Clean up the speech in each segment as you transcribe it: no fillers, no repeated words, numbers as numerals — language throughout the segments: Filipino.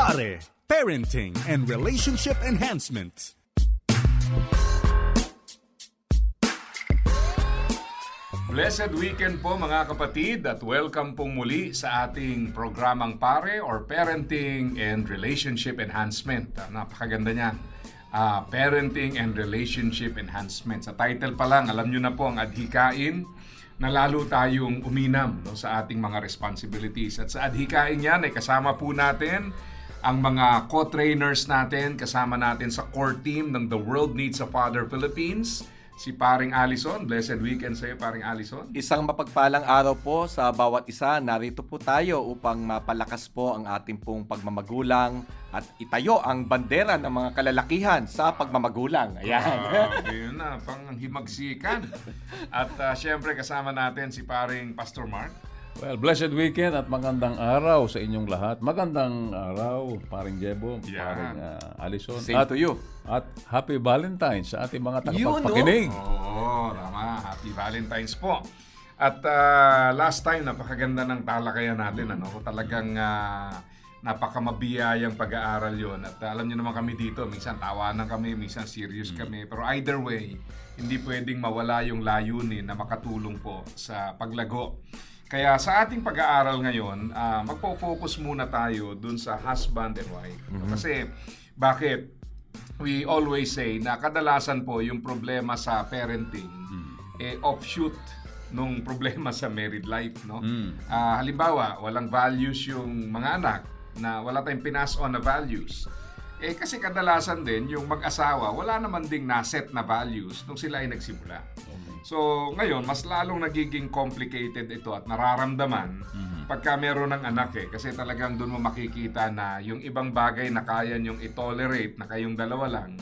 Pare, Parenting and Relationship Enhancement. Blessed weekend po mga kapatid at welcome pong muli sa ating programang Pare or Parenting and Relationship Enhancement. Napakaganda niyan. Parenting and Relationship Enhancement. Sa title pa lang, alam nyo na po ang adhikain na lalo tayong uminam sa ating mga responsibilities. At sa adhikain yan ay kasama po natin ang mga co-trainers natin, kasama natin sa core team ng The World Needs a Father Philippines, si Paring Allison. Blessed weekend sa iyo, Paring Allison. Isang mapagpalang araw po sa bawat isa. Narito po tayo upang mapalakas po ang ating pong pagmamagulang at itayo ang bandera ng mga kalalakihan sa pagmamagulang. Ayan. Yun na, panghimagsikan. At syempre kasama natin si Paring Pastor Mark. Well, blessed weekend at magandang araw sa inyong lahat. Magandang araw, Paring Jebo, Paring Allison. Same to you. At Happy Valentine's sa ating mga Yun, tagapagpakinig. Oo, tama. Happy Valentine's po. At last time, napakaganda ng talakayan natin. Talagang napakamabiyayang pag-aaral yon. At alam niyo naman kami dito, minsan tawanan kami, minsan serious kami. Pero either way, hindi pwedeng mawala yung layunin na makatulong po sa paglago. Kaya sa ating pag-aaral ngayon, magpo-focus muna tayo dun sa husband and wife. Kasi bakit? We always say na kadalasan po yung problema sa parenting offshoot nung problema sa married life, no? Halimbawa, walang values yung mga anak, na wala tayong pinas on na values. Kasi kadalasan din yung mag-asawa, wala naman ding naset na values nung sila ay nagsimula. So, ngayon, mas lalong nagiging complicated ito at nararamdaman pagka meron ng anak Kasi talagang doon mo makikita na yung ibang bagay na kaya nyong i-tolerate na kayong dalawa lang,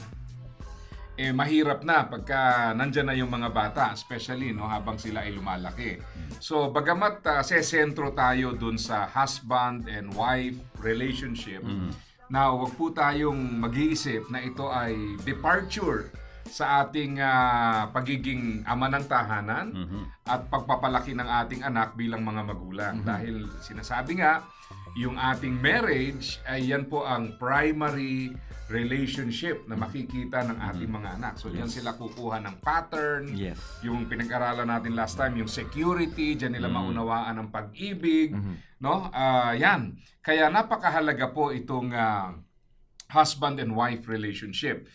mahirap na pagka nandyan na yung mga bata, especially habang sila ay lumalaki. So, bagamat sesentro tayo doon sa husband and wife relationship, na wag po tayong mag-iisip na ito ay departure sa ating pagiging ama ng tahanan at pagpapalaki ng ating anak bilang mga magulang. Dahil sinasabi nga, yung ating marriage ay yan po ang primary relationship na makikita ng ating mga anak. So, diyan sila kukuha ng pattern. Yes. Yung pinag-aralan natin last time, yung security, diyan nila maunawaan ang pag-ibig. No? Yan. Kaya napakahalaga po itong husband and wife relationship.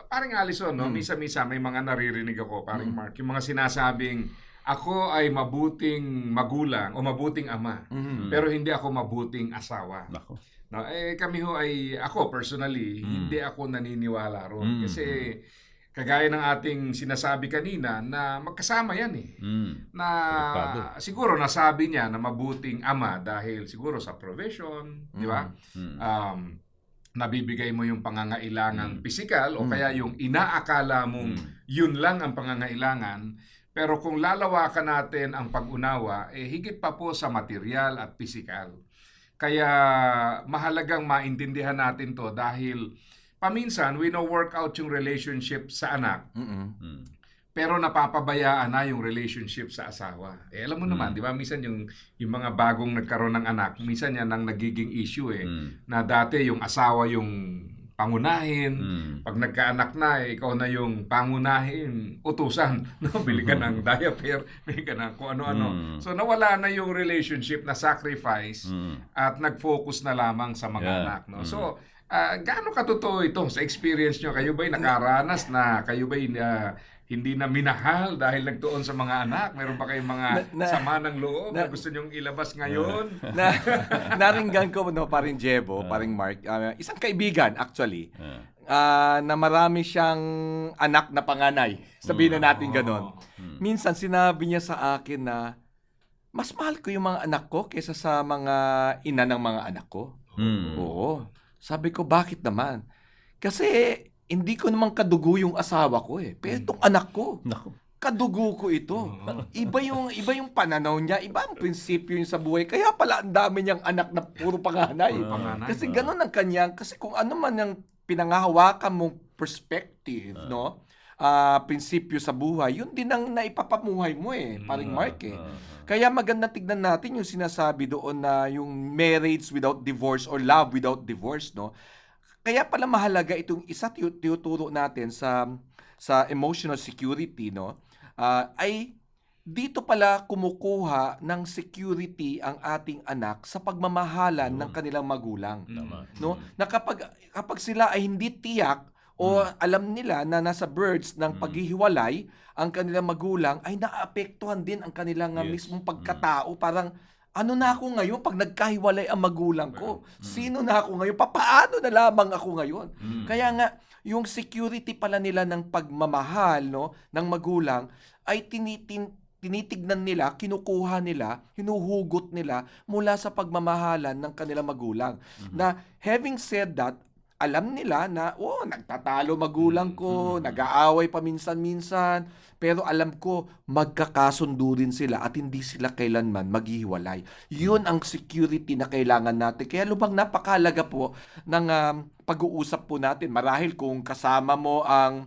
Paring Allison, misa-misa may mga naririnig ako, Paring Mark, yung mga sinasabing, ako ay mabuting magulang o mabuting ama, pero hindi ako mabuting asawa. Nako. No, kami ho ako personally, hindi ako naniniwala ron. Kasi kagaya ng ating sinasabi kanina na magkasama yan Na siguro nasabi niya na mabuting ama dahil siguro sa provision, di ba? Nabibigay mo yung pangangailangan pisikal o kaya yung inaakala mong yun lang ang pangangailangan. Pero kung lalawakan natin ang pag-unawa, higit pa po sa material at pisikal. Kaya mahalagang maintindihan natin to dahil paminsan we work out yung relationship sa anak. Pero napapabayaan na yung relationship sa asawa. Alam mo naman, di ba? Minsan yung mga bagong nagkaroon ng anak, minsan yan ang nagiging issue Na dati yung asawa yung pangunahin. Pag nagkaanak na, ikaw na yung pangunahin, utusan. No? Bili ka ng diaper, bili ka ng kung ano-ano. So nawala na yung relationship na sacrifice at nag-focus na lamang sa mga anak. No? So, gaano katotoo ito sa experience nyo? Kayo ba'y nakaranas na? Kayo ba'y hindi na minahal dahil nagtuon sa mga anak? Meron pa kayong mga sama ng loob na gusto nyong ilabas ngayon? Naringgan ko, Paring Jebo, Paring Mark, isang kaibigan actually, na marami siyang anak na panganay. Sabihin na natin ganon. Minsan sinabi niya sa akin na, mas mahal ko yung mga anak ko kaysa sa mga ina ng mga anak ko. Oo. Sabi ko, bakit naman? Kasi hindi ko naman kadugo yung asawa ko Pero itong anak ko, kadugo ko ito. Iba yung pananaw niya, iba ang prinsipyo yung sa buhay. Kaya pala ang dami niyang anak na puro panganay. Kasi ganun ang kanyang, kasi kung ano man yung pinangahawakan mong perspective, no? prinsipyo sa buhay, yun din ang naipapamuhay mo paring Mark Kaya maganda tignan natin yung sinasabi doon na yung marriage without divorce or love without divorce, no? Kaya pala mahalaga itong isa tinuturo natin sa emotional security, no? Ay dito pala kumukuha ng security ang ating anak sa pagmamahalan ng kanilang magulang. No? Na kapag sila ay hindi tiyak o alam nila na nasa birds ng paghihiwalay ang kanilang magulang, ay naapektuhan din ang kanilang mismong pagkatao. Parang, ano na ako ngayon pag nagkahiwalay ang magulang ko? Sino na ako ngayon? Paano na lamang ako ngayon? Kaya nga, yung security pala nila ng pagmamahal, no, ng magulang ay tinitignan nila, kinukuha nila, hinuhugot nila mula sa pagmamahalan ng kanilang magulang. Na having said that, alam nila na, nagtatalo magulang ko, nag-aaway paminsan-minsan, pero alam ko, magkakasundo din sila at hindi sila kailanman maghihiwalay. Yun ang security na kailangan natin. Kaya lubang napakalaga po ng pag-uusap po natin. Marahil kung kasama mo ang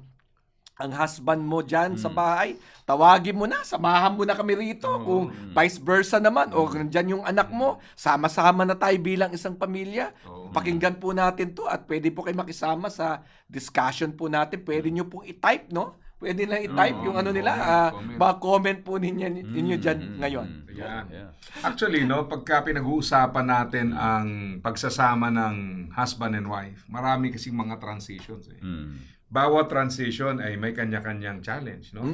husband mo dyan sa bahay, tawagin mo na, samahan mo na kami rito. Kung vice versa naman, o nandyan yung anak mo, sama-sama na tayo bilang isang pamilya. Pakinggan po natin to at pwede po kayo makisama sa discussion po natin. Pwede nyo pong i-type, no? Pwede na i-type yung ano nila, comment po ninyo dyan ngayon. Yeah. Actually, no, pagka pinag-uusapan natin ang pagsasama ng husband and wife, marami kasing mga transitions. Bawat transition ay may kanya-kanyang challenge, no?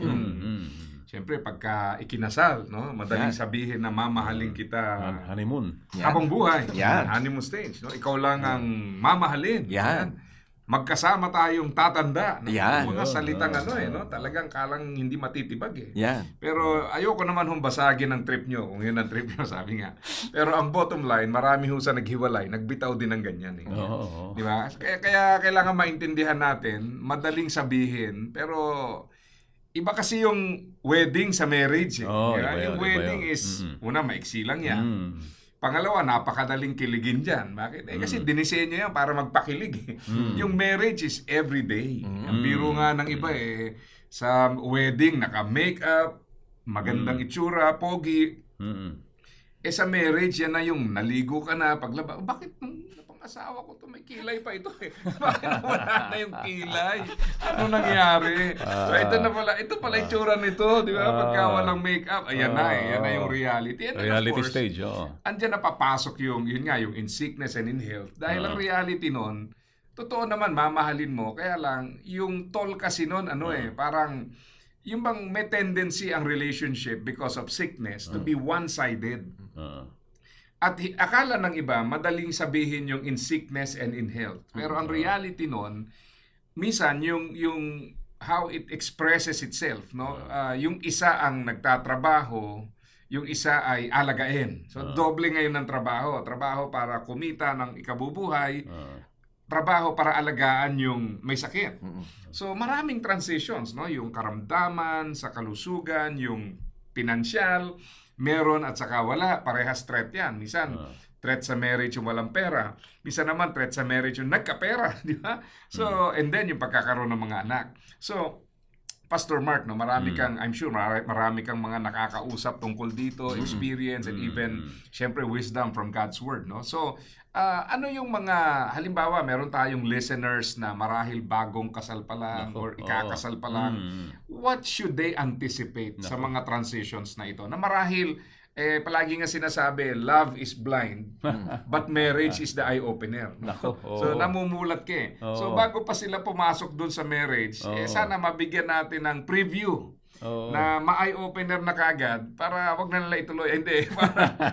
Siyempre, pagka ikinasal, no, madaling sabihin na mamahalin kita Honeymoon. habang buhay. Yan. Honeymoon stage, no? Ikaw lang ang mamahalin. Yan. Magkasama tayong tatanda. No? Yan. Mga salitang no? Talagang kalang hindi matitibag Yan. Pero ayoko naman basagin ang trip nyo, kung yun ang trip nyo, sabi nga. Pero ang bottom line, marami sa naghiwalay, nagbitaw din ng ganyan. Di ba? Kaya kailangan maintindihan natin, madaling sabihin, pero iba kasi yung wedding sa marriage. Iba yung yun. wedding is, una, maiksi lang yan. Pangalawa, napakadaling kiligin dyan. Bakit? Kasi dinisenyo yan para magpakilig. Yung marriage is everyday. Ang biro nga ng iba sa wedding, naka-makeup, magandang itsura, pogi. Sa marriage, yan na yung naligo ka na, paglaba. Bakit pang-asawa ko to may kilay pa ito Bakit wala na yung kilay? Ano nangyari? So ito pala itsura nito, di ba? Pagka walang makeup, ayan na yan na yung reality. And Reality of course, stage, andyan na papasok yung in sickness and in health. Dahil ang reality nun, totoo naman, mamahalin mo. Kaya lang, yung toll kasi nun, parang, yung bang may tendency ang relationship because of sickness to be one-sided. At akala ng iba, madaling sabihin yung in sickness and in health. Pero ang reality nun, minsan yung how it expresses itself, no? Yung isa ang nagtatrabaho, yung isa ay alagain. So doble ngayon ng trabaho. Trabaho para kumita ng ikabubuhay, trabaho para alagaan yung may sakit. So maraming transitions, no? Yung karamdaman, sa kalusugan, yung pinansyal, meron at saka wala, parehas threat yan. Minsan, threat sa marriage yung walang pera. Minsan naman, threat sa marriage yung nagkapera. Di ba? So, and then yung pagkakaroon ng mga anak. So, Pastor Mark, no, I'm sure marami kang mga nakakausap tungkol dito, experience, and even, syempre, wisdom from God's Word. No? So, ano yung mga, halimbawa, meron tayong listeners na marahil bagong kasal pa lang or ikakasal pa lang. What should they anticipate sa mga transitions na ito? Na marahil, palagi nga sinasabi, love is blind, but marriage is the eye-opener. So, namumulat ka So, bago pa sila pumasok dun sa marriage, sana mabigyan natin ng preview na ma-eye-opener na kagad para wag na nila ituloy. Hindi,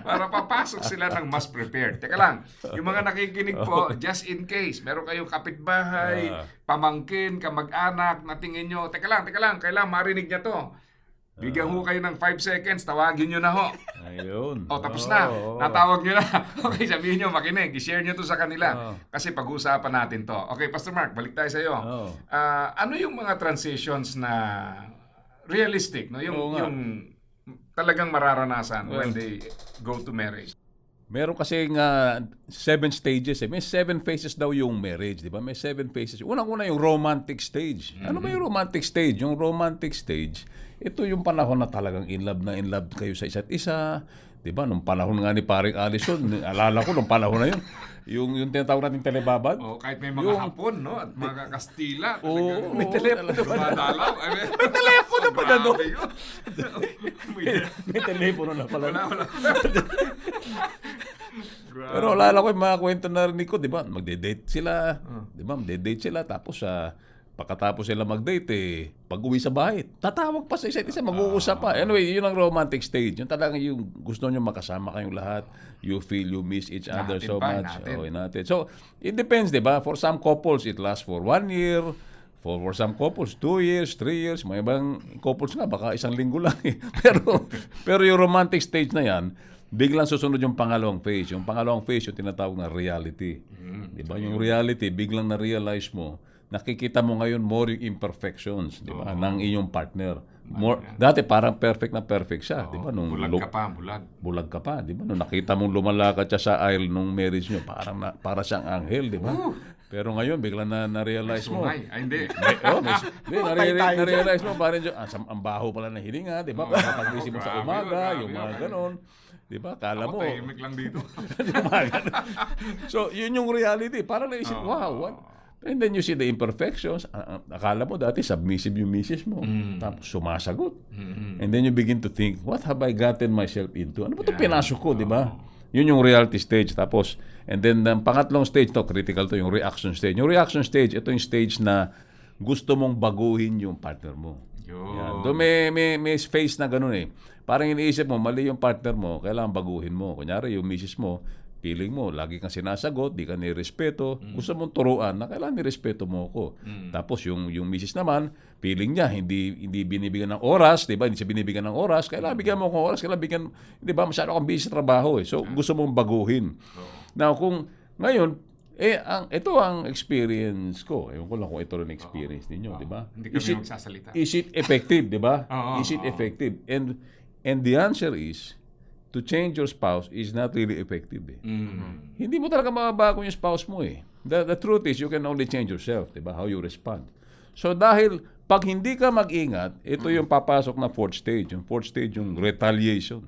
para papasok sila ng mas prepared. Teka lang, yung mga nakikinig po, just in case, meron kayong kapitbahay, pamangkin, kamag-anak, na tingin nyo, teka lang, kailangan marinig niya to. Bigyan ho kayo ng 5 seconds, tawagin nyo na ho. Ayun. Tapos na. Natawag nyo na. Okay, sabihin nyo, makinig. I-share nyo to sa kanila. Kasi pag-uusapan natin to. Okay, Pastor Mark, balik tayo sa iyo. Ano yung mga transitions na realistic, no? Yung talagang mararanasan when they go to marriage? Meron kasi nga 7 stages eh. May 7 phases daw yung marriage, di ba? May 7 phases. Unang-una yung romantic stage. Ano ba yung romantic stage? Yung romantic stage, ito yung panahon na talagang in love kayo sa isa't isa. Di ba? Nung panahon nga ni Paring Alison, alala ko nung panahon na yun, yung tinatawag natin telebabad. Oh, kahit may mga Hapon, no? At mga Kastila. Oo, May telepono pa na. Dumadalaw. May telepono pa na, no? Grabe yun. May telepono na pala. Wala. Pero alala ko yung mga kwento na narinig ko, di ba? Magde-date sila. Di ba? Magde-date sila. Tapos, pagkatapos sila mag-date, pag-uwi sa bahay, tatawag pa sa isa't isa, mag-uusap pa. Anyway, yun ang romantic stage. Yung talagang yung gusto nyo makasama kayong lahat. You feel you miss each other Natin so pa, much. natin. Oo, natin. So, it depends, di ba? For some couples, it lasts for 1 year. For some couples, 2 years, 3 years. May ibang couples nga, baka 1 linggo lang eh. Pero yung romantic stage na yan, biglang susunod yung pangalawang phase. Yung pangalawang phase, yung tinatawag na reality. Di ba? Yung reality, biglang na-realize mo, nakikita mo ngayon more yung imperfections, di ba, ng iyong partner. Dati parang perfect na perfect siya, di ba? Nung Bulag ka pa, bulag. bulag ka pa, di ba? Nung nakita mong lumalakad siya sa aisle nung marriage nyo, para siyang anghel, di ba? Pero ngayon, biglang na-realize mo. Sungay. Ay, hindi. Na-realize mo, parang ang baho pala na hininga, di ba? Pagkising mo sa grabe umaga, yun, yung grabe mga yun. ganon. Di ba? Kala Ako mo. tahimik lang dito. So, yun yung reality. Parang naisip, wow, what? And then you see the imperfections. Akala mo dati submissive yung misis mo. Tapos sumasagot. And then you begin to think, what have I gotten myself into? Ano ba ito pinasok ko, di ba? Yun yung reality stage. Tapos, and then ang pangatlong stage to, critical to, yung reaction stage. Yung reaction stage, ito yung stage na gusto mong baguhin yung partner mo. Yan. Doon may phase na ganun eh. Parang iniisip mo, mali yung partner mo, kailangan baguhin mo. Kunyari, yung misis mo, feeling mo, lagi kang sinasagot, di ka nirespeto. Gusto mong turuan na kailangan nirespeto mo ako. Tapos yung misis naman, feeling niya, hindi binibigyan ng oras, di ba? Hindi siya binibigyan ng oras. Kailangan bigyan mo ng oras, kailangan bigyan, di ba? Masyado kang busy sa trabaho eh. So, gusto mong baguhin. Now, kung ngayon, ito ang experience ko. Ewan ko lang kung ito rin experience ninyo, di ba? Hindi kami magsasalita. Is it effective, di ba? Oo, Is it effective? And the answer is, to change your spouse is not really effective. Eh. Hindi mo talaga mababago yung spouse mo eh. The truth is, you can only change yourself, di ba? How you respond. So dahil, pag hindi ka mag-ingat, ito yung papasok na fourth stage. Yung fourth stage, yung retaliation.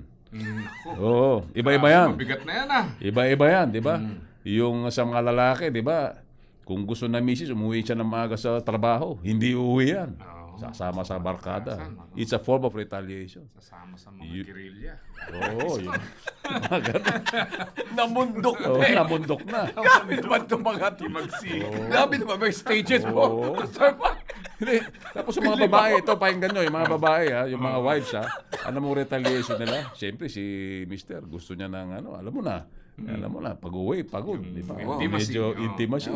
Oo, iba-iba yan. Mabigat na yan ah. Iba-iba yan, di ba? Yung sa mga lalaki, di ba? Kung gusto na misis, umuwi siya ng maaga sa trabaho. Hindi uuwi yan. Sasama sa barkada. It's a form of retaliation. Sasama sa mga guerrilla. Oo, yun. Namundok na Oo, eh. nabundok na. Grabe naman itong mga to. Magsig. Grabe naman may stages mo. Sir, Hindi. Tapos yung mga babae, ito, pakinggan nyo, yung mga babae, yung mga wives, ano mo retaliation nila? Siyempre, si Mister, gusto niya ng, alam mo na, pag-uwi, pagod, di ba? Intimacy. Medyo intimacy.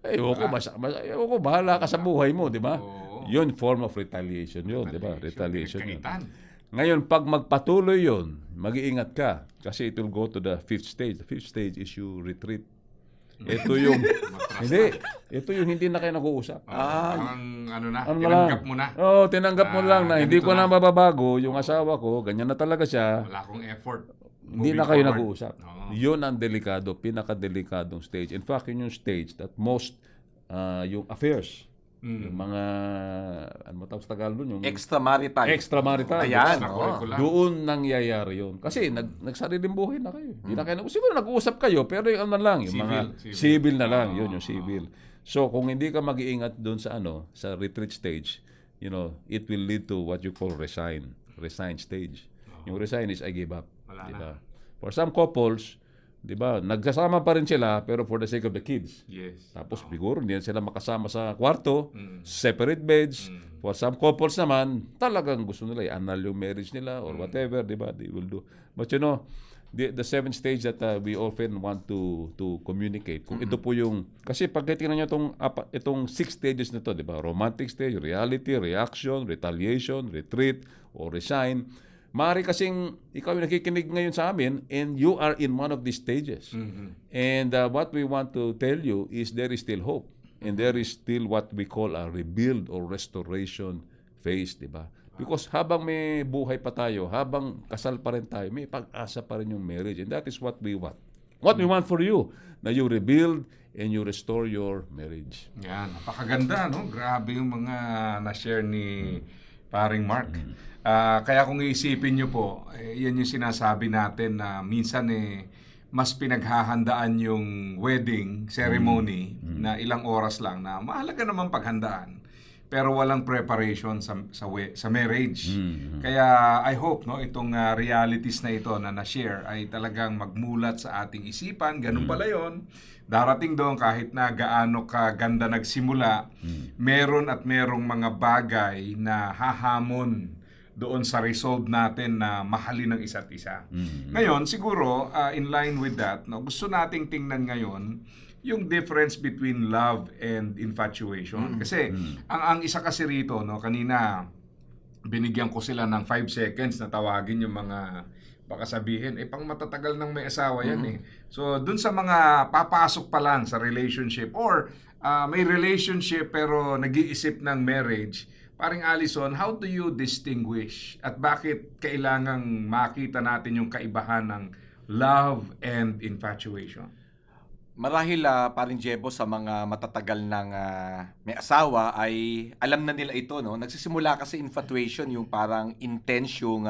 Ayoko, bahala ka sa buhay mo, di ba? Yun, form of retaliation yun, di ba? Retaliation yun. Kaitan. Ngayon, pag magpatuloy yun, mag-iingat ka. Kasi it will go to the fifth stage. The fifth stage is you retreat. Ito yung, ito yung hindi na kayo nag-uusap. Ang Ano tinanggap mo na. Oo, tinanggap mo lang na hindi ganito ko na na. mababago yung asawa ko, ganyan na talaga siya. Wala akong effort. Hindi na Moving kayo forward. nag-uusap. Oo. Yun ang delikado, pinakadelikadong stage. In fact, yun yung stage that most, yung affairs, yung mga, ano mo tawag sa Tagalog nun? Yung extramarital. extramarital. Ayan, diba? Extracurricular. Doon nangyayari yun. Kasi nagsariling buhay na kayo. Hindi na kayo, siguro nag-uusap kayo, pero yung ano lang, yung mga civil na lang, yun yung civil. So, kung hindi ka mag-iingat doon sa sa retreat stage, it will lead to what you call resign stage. Yung resign is I give up. Wala Diba? For some couples, di ba, nagsasama pa rin sila, pero for the sake of the kids. Yes. Tapos siguro hindi na sila makasama sa kwarto, separate beds. For some couples naman, talagang gusto nila i-annul yung marriage nila or whatever, di ba? They will do. But the seventh stage that we often want to communicate, kung ito po yung, kasi pag tingnan nyo itong 6 stages na to, di ba? Romantic stage, reality, reaction, retaliation, retreat, or resign. Maaari kasing ikaw yung nakikinig ngayon sa amin and you are in one of these stages. And what we want to tell you is there is still hope. And there is still what we call a rebuild or restoration phase, di ba? Because habang may buhay pa tayo, habang kasal pa rin tayo, may pag-asa pa rin yung marriage. And that is what we want. What we want for you, na you rebuild and you restore your marriage. Yan, napakaganda, no? Grabe yung mga na-share ni paring Mark. Kaya kung iisipin nyo po, yan yung sinasabi natin na minsan mas pinaghahandaan yung wedding ceremony na ilang oras lang na mahalaga naman paghandaan. Pero walang preparation sa marriage. Kaya I hope no itong realities na ito na na-share ay talagang magmulat sa ating isipan. Ganun pala yun. Darating doon kahit na gaano kaganda nagsimula, meron at merong mga bagay na hahamon doon sa resolve natin na mahalin ng isa't isa. Ngayon, siguro, in line with that, no, gusto nating tingnan ngayon yung difference between love and infatuation. Kasi, ang isa kasi rito, no, kanina, binigyan ko sila ng 5 seconds na tawagin yung mga, baka sabihin, pang matatagal ng may asawa yan So, dun sa mga papasok pa lang sa relationship or may relationship pero nag-iisip ng marriage, paring Allison, how do you distinguish at bakit kailangang makita natin yung kaibahan ng love and infatuation? Marahil paring Jebo sa mga matatagal ng may asawa ay alam na nila ito, no? Nagsisimula kasi infatuation yung parang intense yung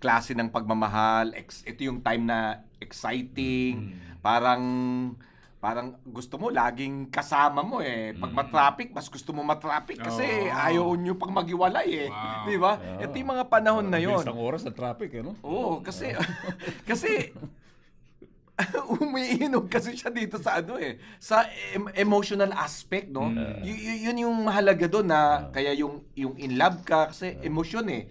klase ng pagmamahal. Ito yung time na exciting, parang gusto mo laging kasama mo Pag matraffic, mas gusto mo matraffic kasi ayaw nyo pang maghiwalay Wow. Di ba? Ito yung mga panahon na yon. Isang oras na traffic, no? Oo, kasi umiinog kasi siya dito sa sa emotional aspect, no? Yun yung mahalaga doon na kaya yung in love ka kasi emosyon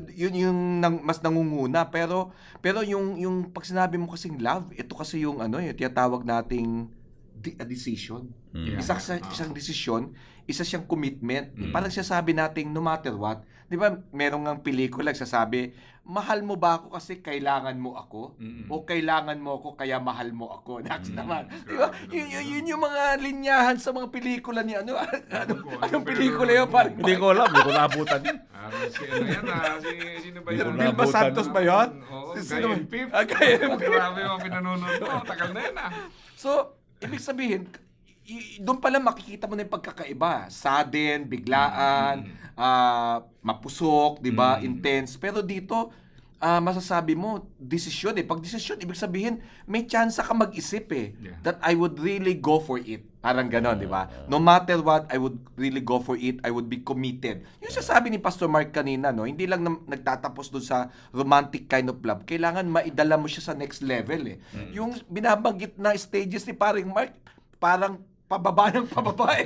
Yun yung mas nangunguna pero yung pag sinabi mo kasing love, ito kasi yung yung tinatawag nating decision. Isang desisyon, isa siyang commitment. Parang sinasabi nating no matter what, 'di ba? Merong ngang pelikula nagsasabi, mahal mo ba ako kasi kailangan mo ako? O kailangan mo ako kaya mahal mo ako? Next naman. 'Di ba? Yun yung mga linyahan sa mga pelikula ni anong pelikula yun? Parang Hindi ko alam, hindi ko naabutan yun. Sino ba yun? Vilma Santos ba yun? Oo, Sino ba? Guy and Pip. Guy and Pip. Grabe yung pinanonood ko. Tagal na yun So, ibig sabihin, doon pala makikita mo na yung pagkakaiba. Sudden, biglaan, mapusok, di ba? Intense. Pero dito, masasabi mo, desisyon Pag desisyon, ibig sabihin, may chance ka mag-isip that I would really go for it. Parang ganon, di ba? No matter what, I would really go for it. I would be committed. Yung sasabi ni Pastor Mark kanina, no, hindi lang nagtatapos doon sa romantic kind of love. Kailangan maidala mo siya sa next level Yung binabanggit na stages ni paring Mark, parang pababa ng pababa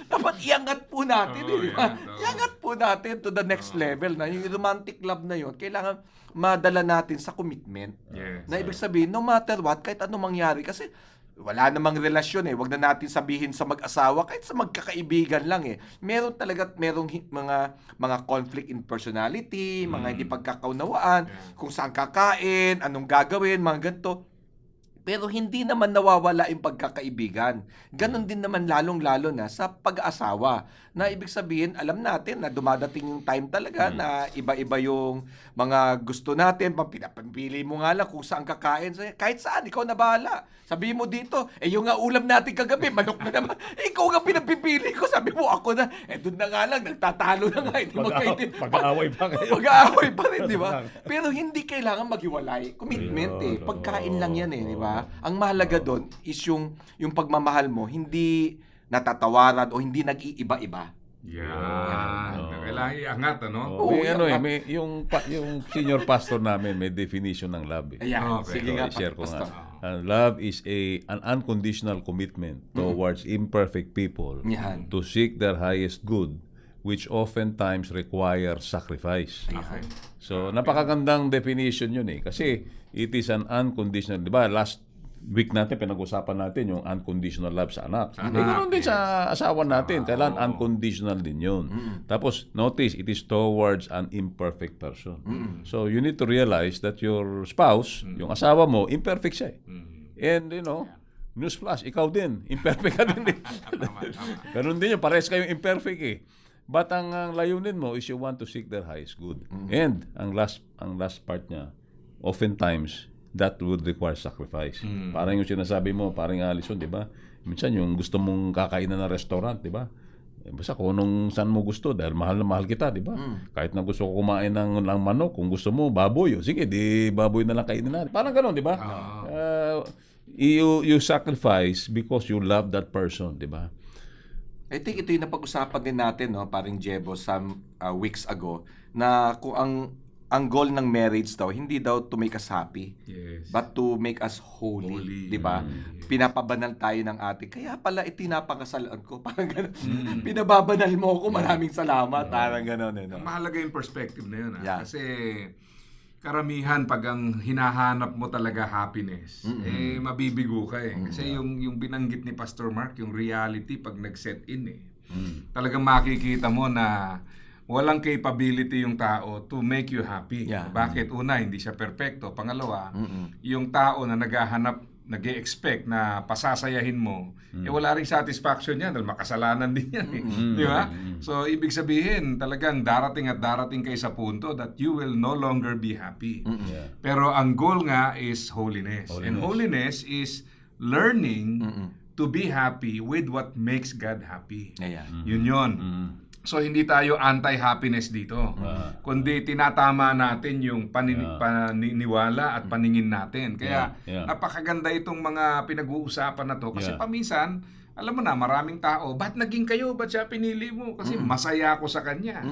Dapat iangat po natin di ba? Iangat po natin to the next level na yung romantic love na yun, kailangan madala natin sa commitment. Yes. Na ibig sabihin, no matter what, kahit anong mangyari, kasi wala namang relasyon Huwag na natin sabihin sa mag-asawa, kahit sa magkakaibigan lang Meron talaga merong mga conflict in personality, mga hindi pagkakaunawaan, kung saan kakain, anong gagawin, mga ganito. Pero hindi naman nawawala yung pagkakaibigan. Ganon din naman lalong-lalo na sa pag-asawa. Na ibig sabihin, alam natin na dumadating yung time talaga na iba-iba yung mga gusto natin. Pinapili mo nga lang kung saan kakain. Kahit saan, ikaw na bahala. Sabihin mo dito, yung nga ulam natin kagabi, manok na naman. Ikaw nga pinapipili ko. Sabi mo, ako na. Doon na nga lang, nagtatalo na nga. Pag-aaway pa kayo. Pag-aaway pa rin, di ba? Pero hindi kailangan maghiwalay. Commitment Pagkain lang yan di ba? Ang mahalaga doon is yung pagmamahal mo, hindi natatawaran o hindi nag-iiba-iba. Kailangan iangat, ano? May yung senior pastor namin may definition ng love. Ayan, Okay. sige nga, I-share ko Pastor. nga. Love is an unconditional commitment towards imperfect people Yan. to seek their highest good, which oftentimes require sacrifice. Okay. So, napakagandang definition yun kasi it is an unconditional, di ba? Last week natin, pinag-usapan natin yung unconditional love sa anak. Ganoon din sa asawa natin. Kailangan unconditional din yun. Tapos, notice, it is towards an imperfect person. So, you need to realize that your spouse, yung asawa mo, imperfect siya And, newsflash, ikaw din. Imperfect ka din. Ganun din yun. Parehas kayong imperfect But ang layunin mo is you want to seek their highest good. And ang last part niya, oftentimes, that would require sacrifice. Parang yung sinasabi mo, parang Alison, di ba? Minsan yung gusto mong kakainan ng restaurant, di ba? Basta kung saan mo gusto, dahil mahal na mahal kita, di ba? Kahit na gusto ko kumain ng manok, kung gusto mo, baboy. Sige, di baboy na lang kainin natin. Parang gano'n, di ba? You sacrifice because you love that person, di ba? I think ito yung napag-usapan din natin, no, paring Jebo, some weeks ago, na kung ang goal ng marriage daw, hindi daw to make us happy, Yes. but to make us holy. Di ba? Pinapabanal tayo ng ating, kaya pala itinapakasalan ko. Parang gano'n. Pinababanal mo ako, maraming salamat. Parang gano'n. No? Mahalaga yung perspective na yun. Yeah. Kasi karamihan pag ang hinahanap mo talaga happiness, mabibigo ka eh. Kasi yung binanggit ni Pastor Mark, yung reality pag nag-set in eh. Talagang makikita mo na walang capability yung tao to make you happy. Yeah. Bakit? Una, hindi siya perpekto. Pangalawa, yung tao na naghahanap, nag-e-expect na pasasayahin mo, wala ring satisfaction yan dahil makasalanan din yan. Di ba? So, ibig sabihin, talagang darating at darating kayo sa punto that you will no longer be happy. Pero ang goal nga is holiness. And holiness is learning to be happy with what makes God happy. Ayan. Yun yun. So, hindi tayo anti-happiness dito. Kundi tinatama natin yung paniniwala at paningin natin. Kaya, napakaganda itong mga pinag-uusapan na to. Kasi paminsan, alam mo na, maraming tao, ba't naging kayo? Ba't siya pinili mo? Kasi masaya ako sa kanya.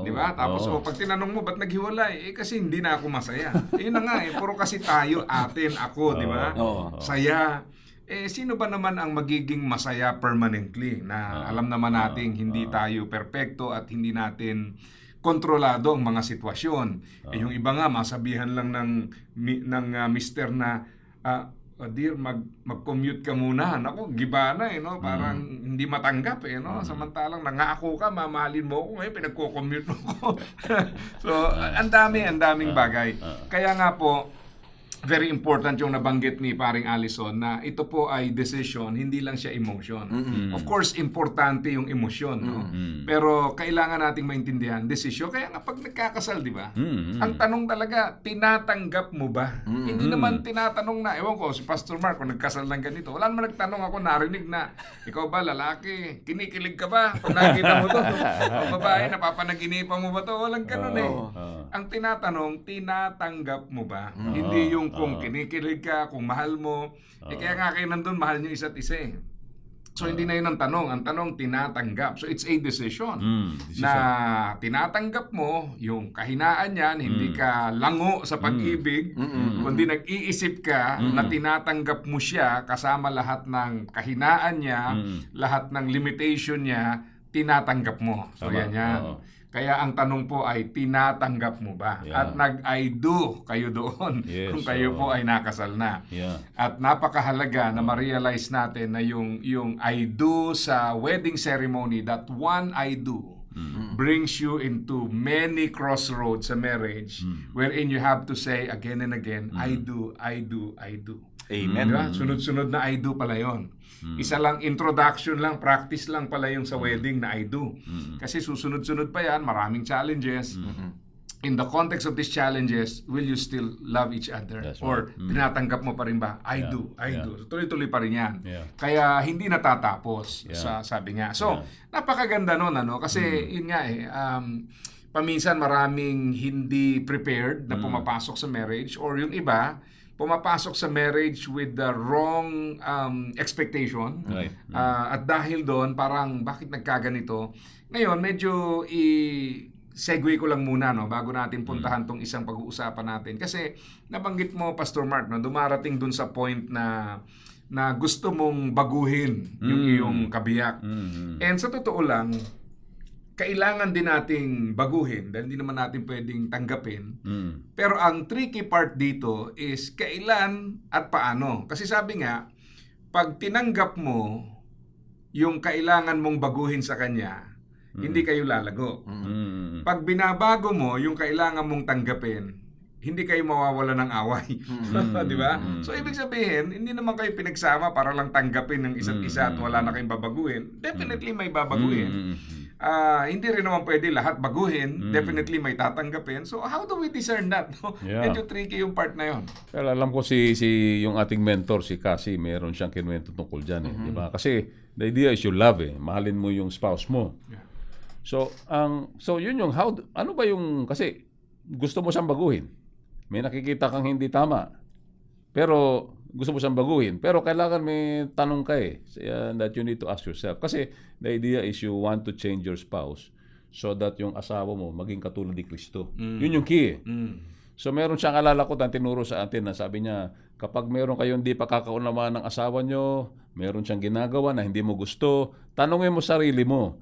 Di ba? Tapos, pag tinanong mo, ba't naghiwalay? Kasi hindi na ako masaya. Yun na nga puro kasi tayo, atin, ako, di ba? Saya. Sino ba naman ang magiging masaya permanently na alam naman nating hindi tayo perpekto at hindi natin kontrolado ang mga sitwasyon. Yung iba nga masabihan lang ng mister na dear, mag-commute ka muna. Naku, giba na no? Parang hindi matanggap no? Samantalang nangako ka, mamahalin mo ako, ngayon pinagko-commute mo ko. So, ang daming bagay. Kaya nga po, very important yung nabanggit ni paring Alison na ito po ay decision, hindi lang siya emotion. Of course, importante yung emosyon, no? Pero kailangan nating maintindihan, decision. Kaya nga pag nagkakasal, di ba? Ang tanong talaga, tinatanggap mo ba? Hindi naman tinatanong na, ewan ko, si Pastor Mark, kung nagkasal lang ganito, wala naman nagtanong ako, narinig na, ikaw ba, lalaki, kinikilig ka ba? Kung nakita mo to, o babae, napapanaginipan mo ba to? Walang ganun Ang tinatanong, tinatanggap mo ba? Hindi yung kung kinikilig ka, kung mahal mo. Kaya nga kayo nandun, mahal nyo isa't isa So, hindi na yun ang tanong. Ang tanong, tinatanggap. So, it's a decision. Na tinatanggap mo yung kahinaan niyan, hindi ka lango sa pag-ibig, kundi nag-iisip ka na tinatanggap mo siya kasama lahat ng kahinaan niya, lahat ng limitation niya, tinatanggap mo. So, yan. Kaya ang tanong po ay tinatanggap mo ba? At nag-I do kayo doon kung kayo po ay nakasal na. At napakahalaga na ma-realize natin na yung I do sa wedding ceremony, that one I do brings you into many crossroads sa marriage wherein you have to say again and again, I do, I do, I do. Amen. Diba? Sunod-sunod na I do pala yon. Isa lang, introduction lang, practice lang pala yung sa wedding na I do. Kasi susunod-sunod pa yan, maraming challenges. In the context of these challenges, will you still love each other? That's Or tinatanggap mo pa rin ba? I do, I do. Tuloy-tuloy pa rin yan. Kaya hindi natatapos, sabi nga. So, napakaganda nun, kasi yun nga paminsan maraming hindi prepared na pumapasok sa marriage, or yung iba, pumapasok sa marriage with the wrong expectation. At dahil doon, parang bakit nagkaganito? Ngayon, medyo segue ko lang muna bago natin puntahan tong isang pag-uusapan natin. Kasi nabanggit mo, Pastor Mark, dumarating dun sa point na gusto mong baguhin yung iyong kabiyak. And sa totoo lang, kailangan din nating baguhin dahil hindi naman natin pwedeng tanggapin. Pero ang tricky part dito is kailan at paano. Kasi sabi nga, pag tinanggap mo yung kailangan mong baguhin sa kanya, hindi kayo lalago. Pag binabago mo yung kailangan mong tanggapin, hindi kayo mawawala ng away. Di ba? So, ibig sabihin, hindi naman kayo pinagsama para lang tanggapin ng isa't isa at wala na kayong babaguhin. Definitely may babaguhin. hindi rin naman pwede lahat baguhin. Definitely may tatanggapin. So how do we discern that? No? Yeah. Medyo tricky yung part na yun. Well, alam ko si yung ating mentor, si Cassie, meron siyang kinuwento tungkol dyan. Di ba? Kasi the idea is you love Mahalin mo yung spouse mo. Yeah. So yun yung ano ba yung, kasi gusto mo siyang baguhin. May nakikita kang hindi tama. Pero gusto mo siyang baguhin. Pero kailangan may tanong ka that you need to ask yourself. Kasi the idea is you want to change your spouse so that yung asawa mo maging katulad ni Kristo. Yun yung key. So meron siyang alala ko na tinuro sa atin na sabi niya, kapag meron kayong di pakakaunawaan ng asawa nyo, meron siyang ginagawa na hindi mo gusto, tanongin mo sarili mo.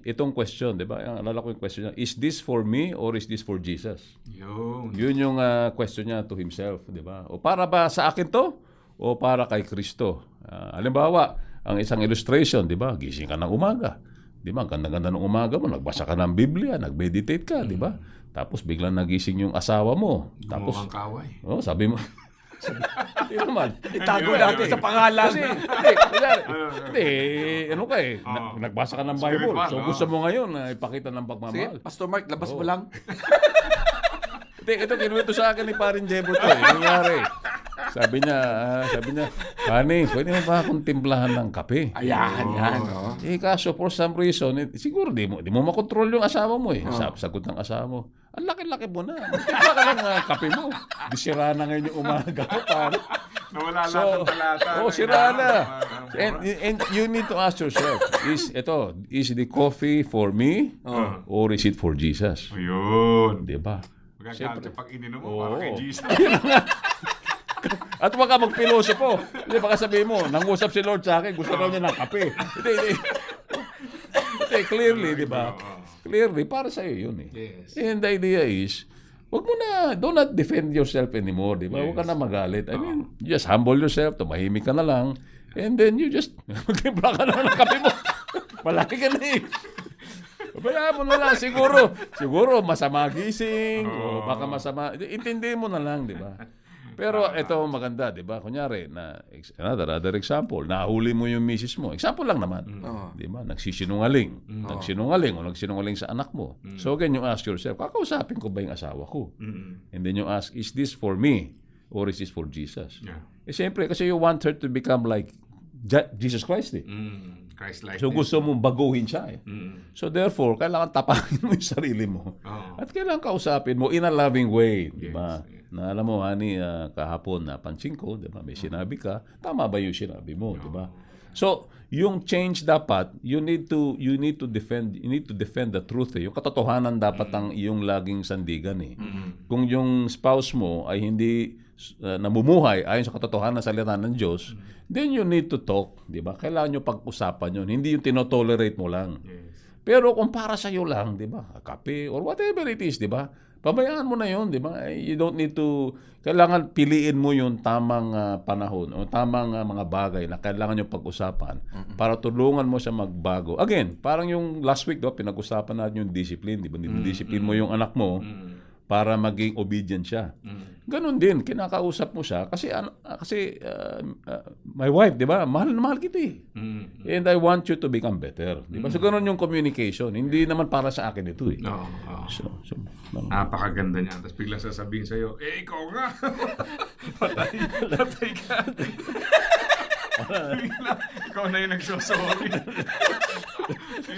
Itong question, di ba? Ang alala ko yung question niya, is this for me or is this for Jesus? Yun yung question niya to himself, di ba? O para ba sa akin to? O para kay Kristo? Halimbawa, ang isang illustration, di ba? Gising ka ng umaga. Di ba? Ganda-ganda ng umaga mo, nagbasa ka ng Biblia, nag-meditate ka, di ba? Tapos biglang nagising yung asawa mo. Tapos, Gumawang kaway. sabi mo, hindi naman. Itago natin sa pangalan. Kasi, ano ka nagbasa ka ng Bible. So gusto mo ngayon na ipakita ng Sige, pagmamahal. Pastor Mark, labas mo lang. Ito kinuwento sa akin ni Parin Jebo to. Nangyari. Sabi niya, honey, pwede mo ba akong timplahan ng kape? Ayan, yan. Oh. Kaso for some reason, siguro di mo makontrol yung asawa mo Sagot ng asawa mo, ang laki-laki mo na. Timpla ka ng kape mo. Di sira na ngayon yung umaga mo, pare. Nawala lahat ng talata. Sira na. And you need to ask yourself, is the coffee for me or is it for Jesus? Ayun. Diba? Magagalit pag ininom mo, para kay Jesus. At huwag ka magpilosopo. Hindi, baka sabihin mo, nangusap si Lord sa akin, gusto raw niya ng kape. Hindi. Clearly, di ba? Clearly, para sa'yo yun Yes. And the idea is, do not defend yourself anymore, di ba? Huwag ka na magalit. I mean, just humble yourself, tumahimik ka na lang, and then you just, magtimpla ka na ng kape mo. Malaki ka na Bayaan mo na lang, siguro masama gising, o baka masama, intindihin mo na lang, di ba? Pero ito maganda, di ba? Kunyari, another example, nahuli mo yung misis mo. Example lang naman. Di ba? Nagsisinungaling o nagsinungaling sa anak mo. So again, you ask yourself, kakausapin ko ba yung asawa ko? And then you ask, is this for me or is this for Jesus? Yeah. Siyempre, kasi you want her to become like Jesus Christ Christ-like. So gusto mong baguhin siya So therefore, kailangan tapakin mo yung sarili mo. At kailangan kausapin mo in a loving way, di ba? Na alam mo, honey, kahapon napansin ko, di ba? May sinabi ka, tama ba yung sinabi mo, di ba? So, yung change dapat, you need to defend the truth Yung katotohanan dapat ang iyong laging sandigan Kung yung spouse mo ay hindi namumuhay ayon sa katotohanan ng salita ng Diyos, then you need to talk, di ba? Kailangan nyo pag-usapan yun. Hindi yung tinotolerate mo lang. Pero kung para sa iyo lang, di ba? Kape or whatever it is, di ba? Pabayaan mo na yun, di ba? You don't need to, kailangan piliin mo yung tamang panahon o tamang mga bagay na kailangan nyo pag-usapan para tulungan mo siya magbago. Again, parang yung last week, pinag-usapan natin yung discipline, di ba? Discipline mo yung anak mo para maging obedient siya. Ganon din, kinakausap mo siya kasi my wife, di ba? Mahal na mahal kita And I want you to become better. Di ba? So ganon yung communication. Hindi naman para sa akin ito So, napakaganda niya. Tapos biglang sasabihin sa'yo, ikaw nga. Patay ka. Ikaw na yung nagsosorry.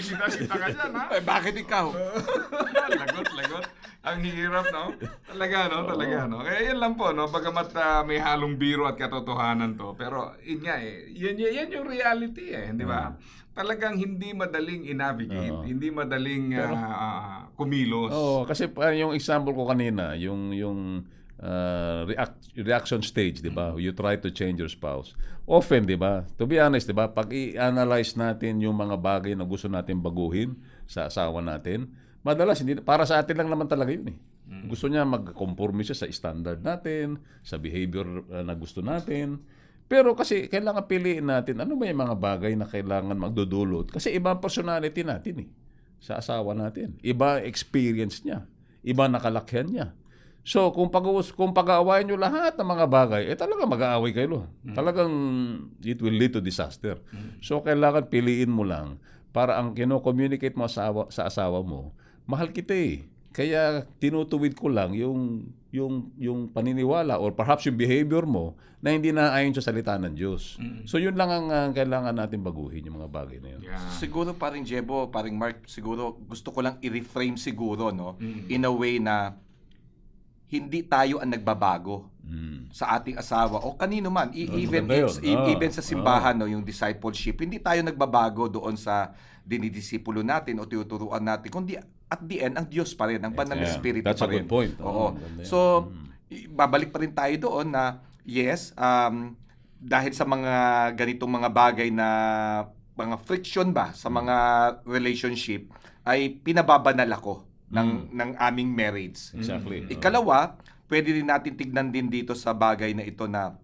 Sita ka dyan, ha? Bakit ikaw? Lagot. Ang hirap, no? Talaga, no? Kaya yan lang po, no? Bagamat may halong biro at katotohanan to. Pero, yan yung reality, di ba? Talagang hindi madaling i-navigate, hindi madaling kumilos. Kasi yung example ko kanina, yung reaction stage, di ba? You try to change your spouse. Often, di ba? To be honest, di ba? Pag i-analyze natin yung mga bagay na gusto natin baguhin sa asawa natin, madalas, hindi, para sa atin lang naman talaga yun Gusto niya mag-conform siya sa standard natin, sa behavior na gusto natin. Pero kasi kailangan piliin natin ano ba yung mga bagay na kailangan magdudulot. Kasi iba ang personality natin sa asawa natin. Iba experience niya. Iba nakalakyan niya. So, kung pag-aawayan nyo lahat ng mga bagay, talagang mag-aaway kayo. Talagang it will lead to disaster. So, kailangan piliin mo lang para ang kino-communicate mo sa asawa mo, mahal kita eh. Kaya tinutuwid ko lang yung paniniwala or perhaps yung behavior mo na hindi na ayon sa salita ng Diyos. So yun lang ang kailangan natin baguhin, yung mga bagay na yun. Yeah. Siguro paring Jebo, paring Mark, siguro gusto ko lang i-reframe siguro, no, in a way na hindi tayo ang nagbabago sa ating asawa o kanino man, even maganda yun. even sa simbahan, no, yung discipleship, hindi tayo nagbabago doon sa dinidisipulo natin o tinuturuan natin, kundi at the end ang Diyos pa rin, ang banal na Yeah, Espiritu that's pa a rin. good point. Oo. Maganda yan. So babalik pa rin tayo doon na yes, dahil sa mga ganitong mga bagay na mga friction ba sa mga relationship ay pinababanal ako ng aming marriage. Exactly. Ikalawa, pwede rin natin tignan din dito sa bagay na ito na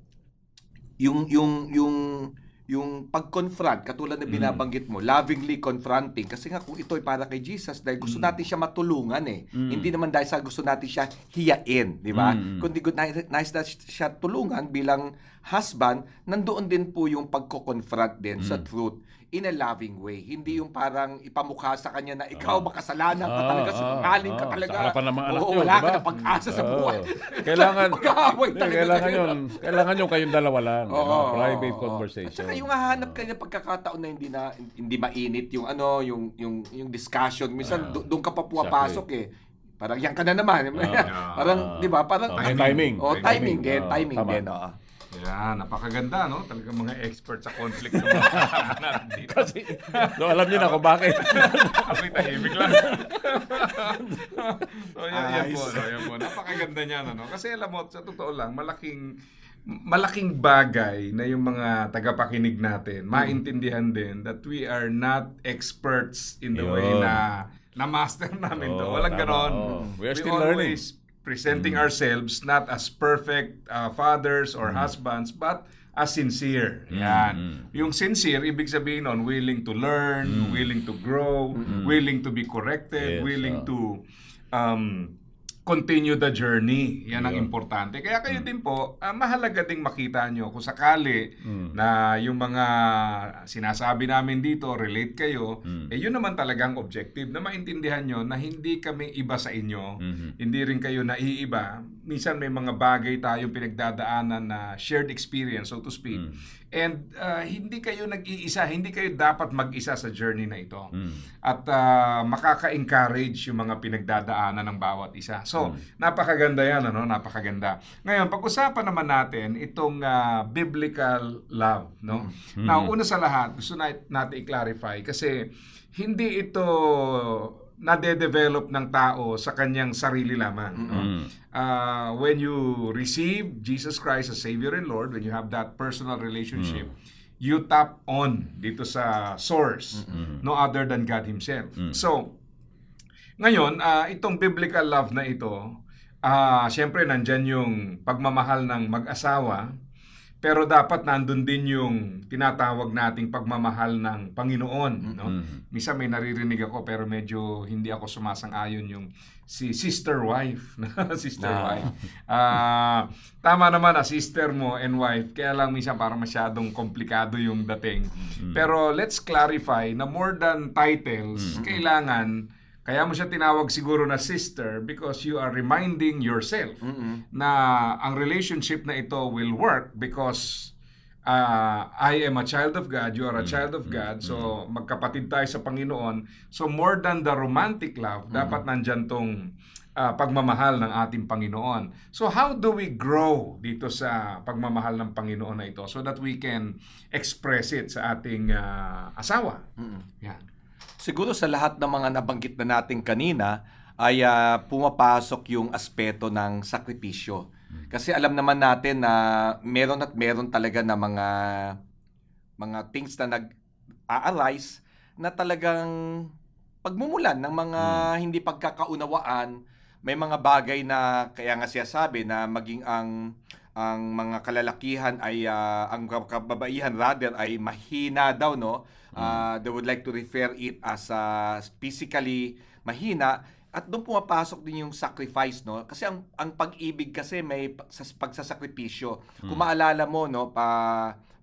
yung pag-confront, katulad na binabanggit mo, lovingly confronting. Kasi nga kung ito ay para kay Jesus, dahil gusto natin siya matulungan eh. Hindi naman dahil sa gusto natin siya hiyain, di ba? Kundi nice na siya tulungan bilang husband, nandoon din po yung pagko-confront din sa truth in a loving way. Hindi yung parang ipamukha sa kanya na ikaw makasalanan ka talaga, sinungaling ka talaga. Sa harapan ng mga anak Oo, nyo, wala diba? ka na pag-asa sa buhay. Kailangan, Mag-aaway talaga kailangan kayo. kailangan yung kayong dalawa lang. Oo, Private oo. conversation. At saka yung hahanap ka ng pagkakataon na hindi mainit yung yung discussion. Minsan doon ka pa pumapasok eh. Parang yan ka na naman. Parang 'di ba? Parang Timing. Oh, timing din, Oo, timing tama. din. Oo. Yeah, napakaganda, no? Talagang mga expert sa conflict ng mga kasama natin dito. Kasi, so alam niyo na kung bakit. Ako'y tahimik lang. So, yan po. No? Yan po. Napakaganda niya, no? Kasi alam mo, sa totoo lang, malaking bagay na yung mga tagapakinig natin, maintindihan din that we are not experts in the way Yun. na master namin to. Oo, Walang tama. ganon. Oo. We are still learning. Always presenting ourselves not as perfect fathers or husbands, but as sincere. Yan. Yung sincere, ibig sabihin nun, willing to learn, willing to grow, willing to be corrected, Yes, willing to continue the journey. Yan ang importante. Kaya kayo din po, mahalaga ding makita nyo kung sakali na yung mga sinasabi namin dito, relate kayo, yun naman talagang objective na maintindihan nyo na hindi kami iba sa inyo, hindi rin kayo naiiba. Minsan may mga bagay tayong pinagdadaanan na shared experience, so to speak. And hindi kayo nag-iisa, hindi kayo dapat mag-isa sa journey na ito. At makaka-encourage yung mga pinagdadaanan ng bawat isa. So, napakaganda yan, ano? Napakaganda. Ngayon, pag-usapan naman natin itong biblical love, no? Now, una sa lahat, gusto natin i-clarify kasi hindi ito nade-develop ng tao sa kanyang sarili lamang. No? When you receive Jesus Christ as Savior and Lord, when you have that personal relationship, you tap on dito sa source, no other than God Himself. So, ngayon, itong biblical love na ito, syempre nandyan yung pagmamahal ng mag-asawa, pero dapat nandun din yung tinatawag nating pagmamahal ng Panginoon. No? Minsan may naririnig ako pero medyo hindi ako sumasang-ayon yung si sister wife. Sister wife. Tama naman sister mo and wife. Kaya lang minsan parang masyadong komplikado yung dating. Pero let's clarify na more than titles, kaya mo siya tinawag siguro na sister because you are reminding yourself na ang relationship na ito will work because I am a child of God, you are a child of God, so magkapatid tayo sa Panginoon. So more than the romantic love, dapat nandyan tong pagmamahal ng ating Panginoon. So how do we grow dito sa pagmamahal ng Panginoon na ito so that we can express it sa ating asawa? Yan. Siguro sa lahat ng mga nabanggit na natin kanina ay pumapasok yung aspeto ng sakripisyo. Kasi alam naman natin na meron at meron talaga na mga things na nag-a-arise na talagang pagmumulan ng mga hindi pagkakaunawaan. May mga bagay na kaya nga siya sabi na maging ang mga kalalakihan ay ang kababaihan rather ay mahina daw, no? They would like to refer it as physically mahina, at doon pumapasok din yung sacrifice, no? Kasi ang pag-ibig kasi may pagsasakripisyo. Kung maalala mo, no,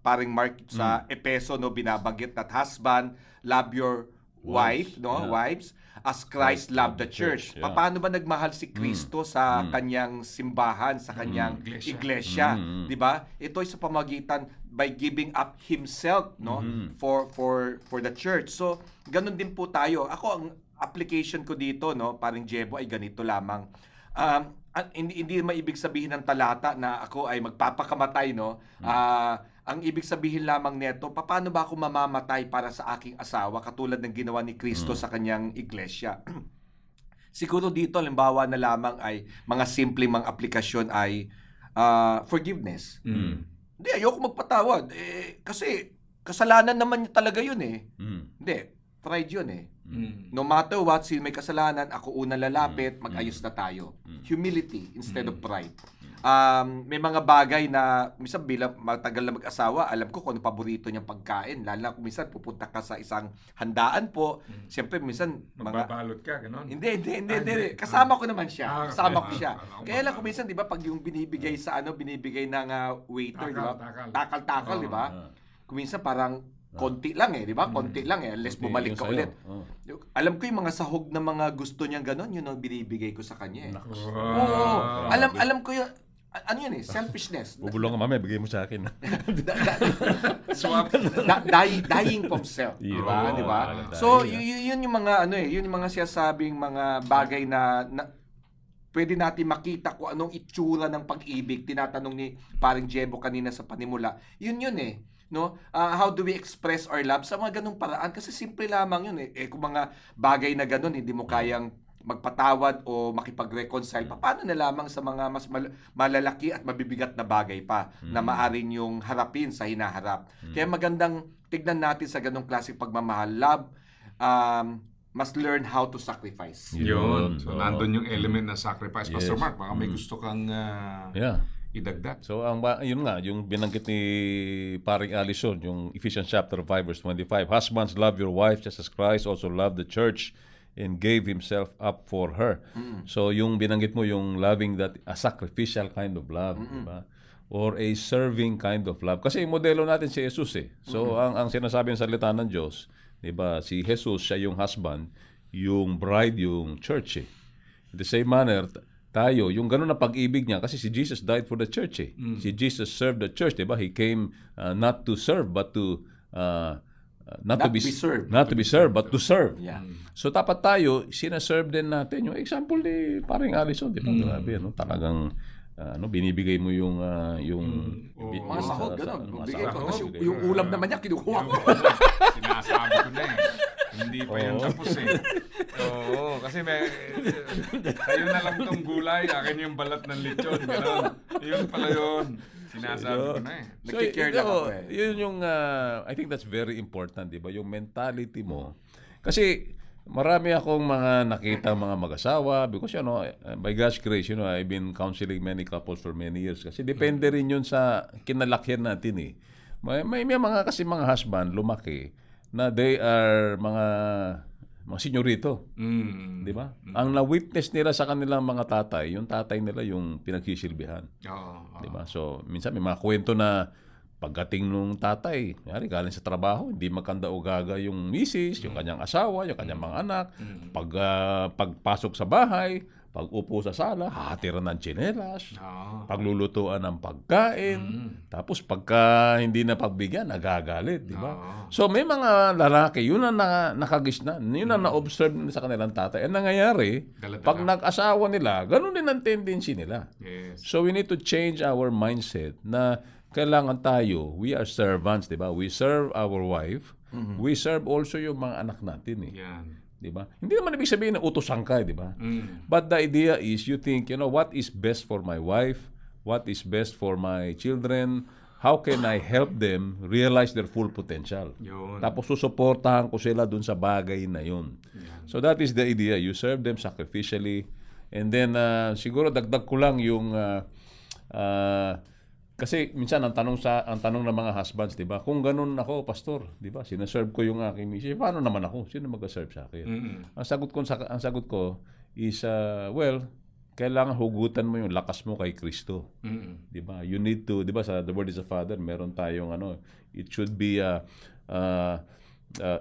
paring Mark sa Epeso, no, binabanggit that husband love your wives, as Christ loved the church. Yeah. Paano ba nagmahal si Kristo sa kanyang simbahan, sa kanyang iglesia, 'di ba? Ito ay sa pamagitan by giving up himself, for the church. So, ganun din po tayo. Ako ang application ko dito, paring Jebo, ay ganito lamang. Hindi maibig sabihin ng talata na ako ay magpapakamatay, ang ibig sabihin lamang nito, paano ba ako mamamatay para sa aking asawa katulad ng ginawa ni Kristo sa kanyang iglesia? Siguro dito, halimbawa na lamang ay mga simpleng mga aplikasyon ay forgiveness. Hindi, ayoko magpatawad. Kasi kasalanan naman niya talaga yun eh. Hindi, pride yun eh. No matter what, may kasalanan, ako unang lalapit, mag-ayos na tayo. Humility instead of pride. May mga bagay na minsan bilang matagal na mag-asawa, alam ko kung ano paborito niyang pagkain. Lalo na kung minsan pupunta ka sa isang handaan po. Siyempre minsan Magbabalot ka, gano'n? Hindi. Kasama ko naman siya. Kasama ko siya. Kaya lang kung minsan, 'di ba, pag yung binibigay ng waiter, 'di ba? Takal-takal, 'di ba? Kung minsan parang konti lang di ba? Konti lang unless bumalik ka ulit. Alam ko yung mga sahog na mga gusto niyang gano'n, yun ang binibigay ko sa kanya. Oo. Alam ko yun. Ano yun selfishness. Bubulong ka mamaya, bigay mo sa akin. Swap. Dying from self. Di ba? So, yun yung mga yun yung mga siyasabing mga bagay na pwede natin makita kung anong itsura ng pag-ibig. Tinatanong ni paring Jebo kanina sa panimula. Yun how do we express our love sa mga ganung paraan? Kasi simple lamang yun kung mga bagay na ganun, hindi mo kayang magpatawad o makipag-reconcile, paano na lamang sa mga mas malalaki at mabibigat na bagay pa na maaring yung harapin sa hinaharap. Kaya magandang tignan natin sa ganung klaseng pagmamahal. Love must learn how to sacrifice. Yun. So, nandun yung element ng sacrifice. Pastor Mark, baka may gusto kang idagdag. So, yun nga, yung binanggit ni paring Alison, yung Ephesians chapter 5 verse 25, husbands, love your wife just as Christ also loved the church and gave himself up for her. So, yung binanggit mo, yung loving that, a sacrificial kind of love, diba? Or a serving kind of love. Kasi yung modelo natin si Jesus So, ang sinasabi ng salita ng Diyos, diba, si Jesus, siya yung husband, yung bride, yung church In the same manner, tayo, yung ganun na pag-ibig niya, kasi si Jesus died for the church Si Jesus served the church, diba? He came not to serve, but to not to be served, but to serve. Yeah. So dapat tayo, sinaserve din natin. Yung example ni paring Alison, di ba? Grabe, talagang binibigay mo yung Mga sahog, gano'n. Bigay ko. Kasi bigay yung ulam naman niya, kinukuha ko. Sinasabi ko na Hindi pa yan tapos Oo, kasi sa'yo na lang tong gulay, akin yung balat ng lechon. Gano'n. Yun pala yun. Sinasabi ko na Nagkikare lang ako Yun yung, I think that's very important, di ba? Yung mentality mo. Kasi, marami akong mga nakita mga mag-asawa because, by God's grace, I've been counseling many couples for many years. Kasi depende rin yun sa kinalakyan natin May mga kasi mga husband, lumaki, na they are mga senyorito. Di ba? Ang na-witness nila sa kanilang mga tatay, yung tatay nila yung pinagsisilbihan. Di ba? So, minsan may mga kwento na pagdating nung tatay, galing sa trabaho, hindi magkanda o gaga yung misis, yung kanyang asawa, yung kanyang mga anak. Pagpasok sa bahay, pag-upo sa sala, hatiran ng tsinelas, paglulutuan ng pagkain, tapos pagka hindi na pagbigyan, nagagalit, di ba? So may mga lalaki, yun ang nakagisna, yun ang na-observe sa kanilang tatay. Ang nangyayari, pag nag-asawa nila, ganun din ang tendency nila. Yes. So we need to change our mindset na kailangan tayo, we are servants, di ba? We serve our wife, we serve also yung mga anak natin Yan. Di ba? Hindi naman ibig sabihin na utosan ka, di ba? But the idea is you think, what is best for my wife? What is best for my children? How can I help them realize their full potential? Yun. Tapos susuportahan ko sila dun sa bagay na yun. So that is the idea. You serve them sacrificially. And then siguro dagdag ko lang yung kasi minsan ang tanong ng mga husbands, 'di ba? Kung ganun ako, pastor, 'di ba? Sinaserve ko yung aking misis. Paano naman ako? Sino mag-serve sa akin? Ang sagot ko is kailangan hugutan mo yung lakas mo kay Kristo. 'Di ba? You need to, 'di ba, sa The Word is the Father, meron tayong it should be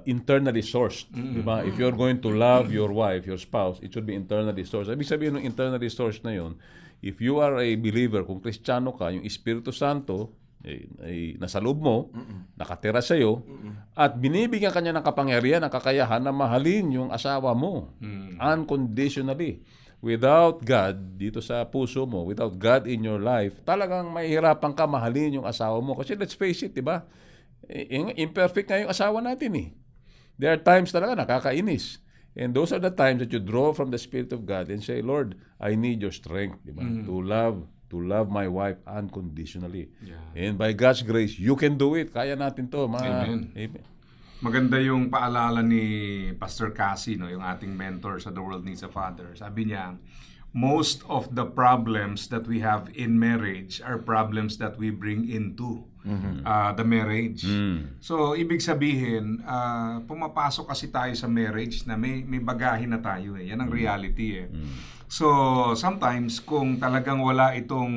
internally sourced. Diba? If you're going to love your wife, your spouse, it should be internally sourced. Ibig sabihin ng internally sourced na yun, if you are a believer, kung Kristiyano ka, yung Espiritu Santo ay nasa loob mo, nakatira sa iyo, at binibigyan kanya ng kapangyarihan, ng kakayahan na mahalin yung asawa mo unconditionally. Without God dito sa puso mo, without God in your life, talagang mahihirapan ka mahalin yung asawa mo. Kasi let's face it, di ba? Imperfect nga yung asawa natin eh. There are times talaga nakakainis. And those are the times that you draw from the Spirit of God and say, Lord, I need your strength, di ba? To love my wife unconditionally. Yeah. And by God's grace, you can do it. Kaya natin to. Amen. Amen. Maganda yung paalala ni Pastor Cassie, no, yung ating mentor sa The World Needs a Father. Sabi niya, most of the problems that we have in marriage are problems that we bring into the marriage. So, ibig sabihin, pumapasok kasi tayo sa marriage na may bagahe na tayo eh. Yan ang reality eh. So, sometimes, kung talagang wala itong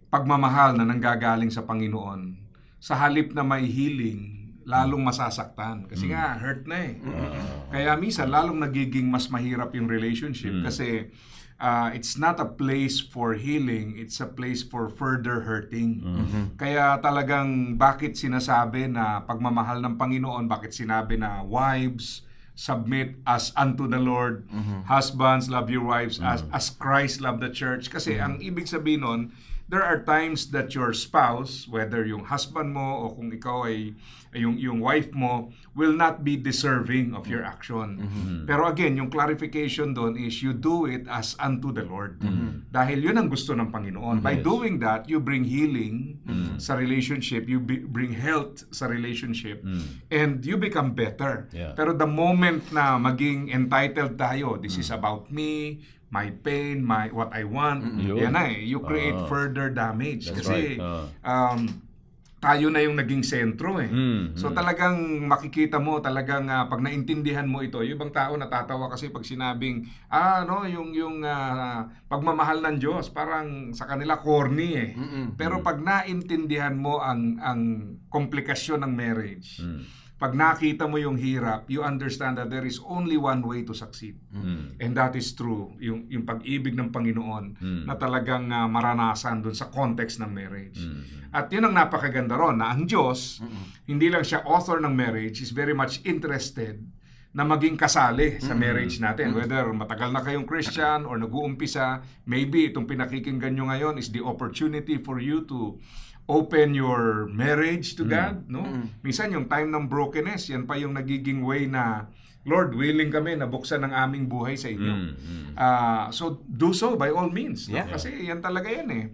pagmamahal na nanggagaling sa Panginoon, sa halip na may healing, lalong masasaktan. Kasi nga, hurt na eh. Kaya minsan, lalong nagiging mas mahirap yung relationship kasi it's not a place for healing, it's a place for further hurting. Kaya talagang bakit sinasabi na pagmamahal ng Panginoon, bakit sinabi na wives, submit as unto the Lord, husbands, love your wives as Christ loved the church. Kasi ang ibig sabihin nun, there are times that your spouse, whether yung husband mo o kung ikaw ay yung wife mo, will not be deserving of your action. Pero again, yung clarification doon is you do it as unto the Lord. Dahil yun ang gusto ng Panginoon. By doing that, you bring healing sa relationship, you bring health sa relationship, and you become better. Yeah. Pero the moment na maging entitled tayo, this is about me, my pain, what I want, yan na eh. You create further damage. That's Kasi right. tayo na yung naging sentro eh. So talagang makikita mo, talagang pag naintindihan mo ito, yung ibang tao natatawa kasi pag sinabing, yung pagmamahal ng Diyos, parang sa kanila corny eh. Pero pag naintindihan mo ang komplikasyon ng marriage, pag nakita mo yung hirap, you understand that there is only one way to succeed. And that is true. Yung pag-ibig ng Panginoon na talagang maranasan dun sa context ng marriage. At yun ang napakaganda ron, na ang Diyos, hindi lang siya author ng marriage, is very much interested na maging kasali sa marriage natin. Whether matagal na kayong Christian or nag-uumpisa, maybe itong pinakikinggan nyo ngayon is the opportunity for you to open your marriage to God, no? Minsan yung time ng brokenness, yan pa yung nagiging way na, Lord, willing kami na buksan ang aming buhay sa inyo. So, do so by all means. No? Yeah. Kasi yan talaga yan eh.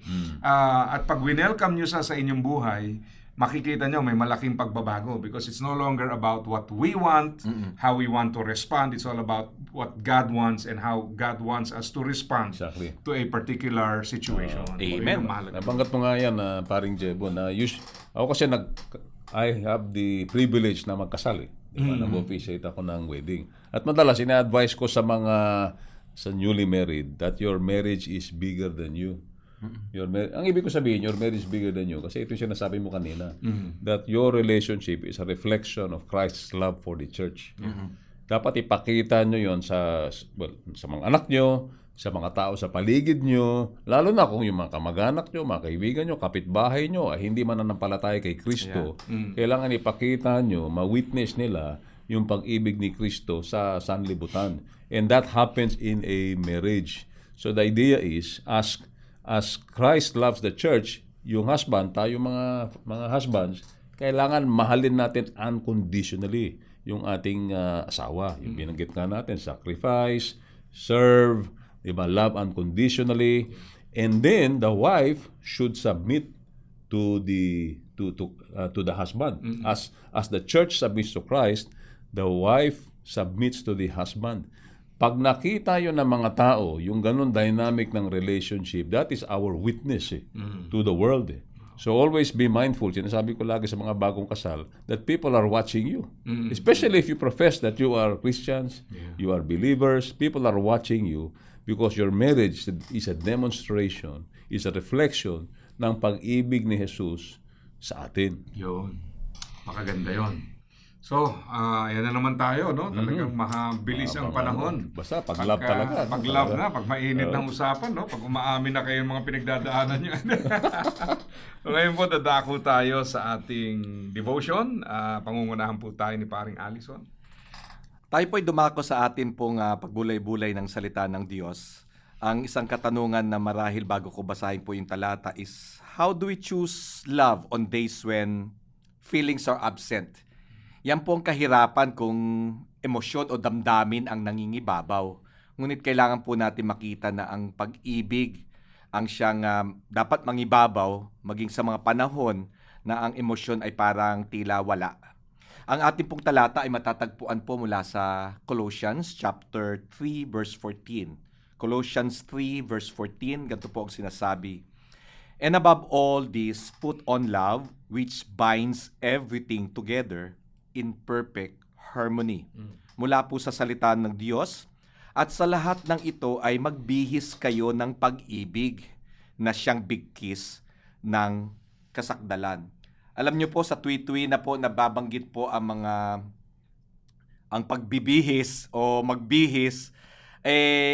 At pag winelcome nyo sa inyong buhay, makikita nyo may malaking pagbabago because it's no longer about what we want, how we want to respond. It's all about what God wants and how God wants us to respond Exactly. to a particular situation. Amen. Nabanggit mo nga yan, paring Jebo, na ako kasi I have the privilege na magkasal eh. Diba? Nag-officiate ako ng wedding. At madalas, ina-advise ko sa newly married that your marriage is bigger than you. Ang ibig ko sabihin, your marriage is bigger than you. Kasi ito yung sinasabi mo kanina. That your relationship is a reflection of Christ's love for the church. Dapat ipakita nyo yon sa mga anak nyo, sa mga tao sa paligid nyo, lalo na kung yung mga kamag-anak nyo, mga kaibigan nyo, kapitbahay nyo, hindi mananampalataya kay Kristo. Kailangan ipakita nyo, ma-witness nila yung pag-ibig ni Kristo sa sanlibutan. And that happens in a marriage. So the idea is, as Christ loves the church, yung husband, tayo mga husbands, kailangan mahalin natin unconditionally yung ating asawa. Yung binanggit nga natin, sacrifice, serve, diba, love unconditionally. And then the wife should submit to the husband. As the church submits to Christ, the wife submits to the husband. Pag nakita yun ng mga tao, yung ganun dynamic ng relationship, that is our witness to the world. So always be mindful, sinasabi ko lagi sa mga bagong kasal, that people are watching you. Especially if you profess that you are Christians, you are believers, people are watching you because your marriage is a demonstration, is a reflection ng pag-ibig ni Jesus sa atin. Yun. Makaganda yun. So, ayan na naman tayo, no? Talagang mabilis ang panahon. Basta pag love talaga. Pag love na, pag mainit ng usapan, no? Pag umaamin na kayo ng mga pinagdadaanan nyo. So, ngayon po, dadako tayo sa ating devotion. Pangungunahan po tayo ni Paring Allison. Tayo po'y dumako sa atin pong pagbulay-bulay ng salita ng Diyos. Ang isang katanungan na marahil bago ko basahin po yung talata is, how do we choose love on days when feelings are absent? Yan po ang kahirapan kung emosyon o damdamin ang nangingibabaw. Ngunit kailangan po natin makita na ang pag-ibig ang siyang dapat mangibabaw maging sa mga panahon na ang emosyon ay parang tila wala. Ang ating pong talata ay matatagpuan po mula sa Colossians chapter 3 verse 14. Colossians 3 verse 14, ganito po ang sinasabi. And above all this, put on love, which binds everything together in perfect harmony. Mula po sa salita ng Diyos, at sa lahat ng ito ay magbihis kayo ng pag-ibig na siyang bigkis ng kasakdalan. Alam niyo po, sa tuwi-tuwi na po nababanggit po ang pagbibihis o magbihis,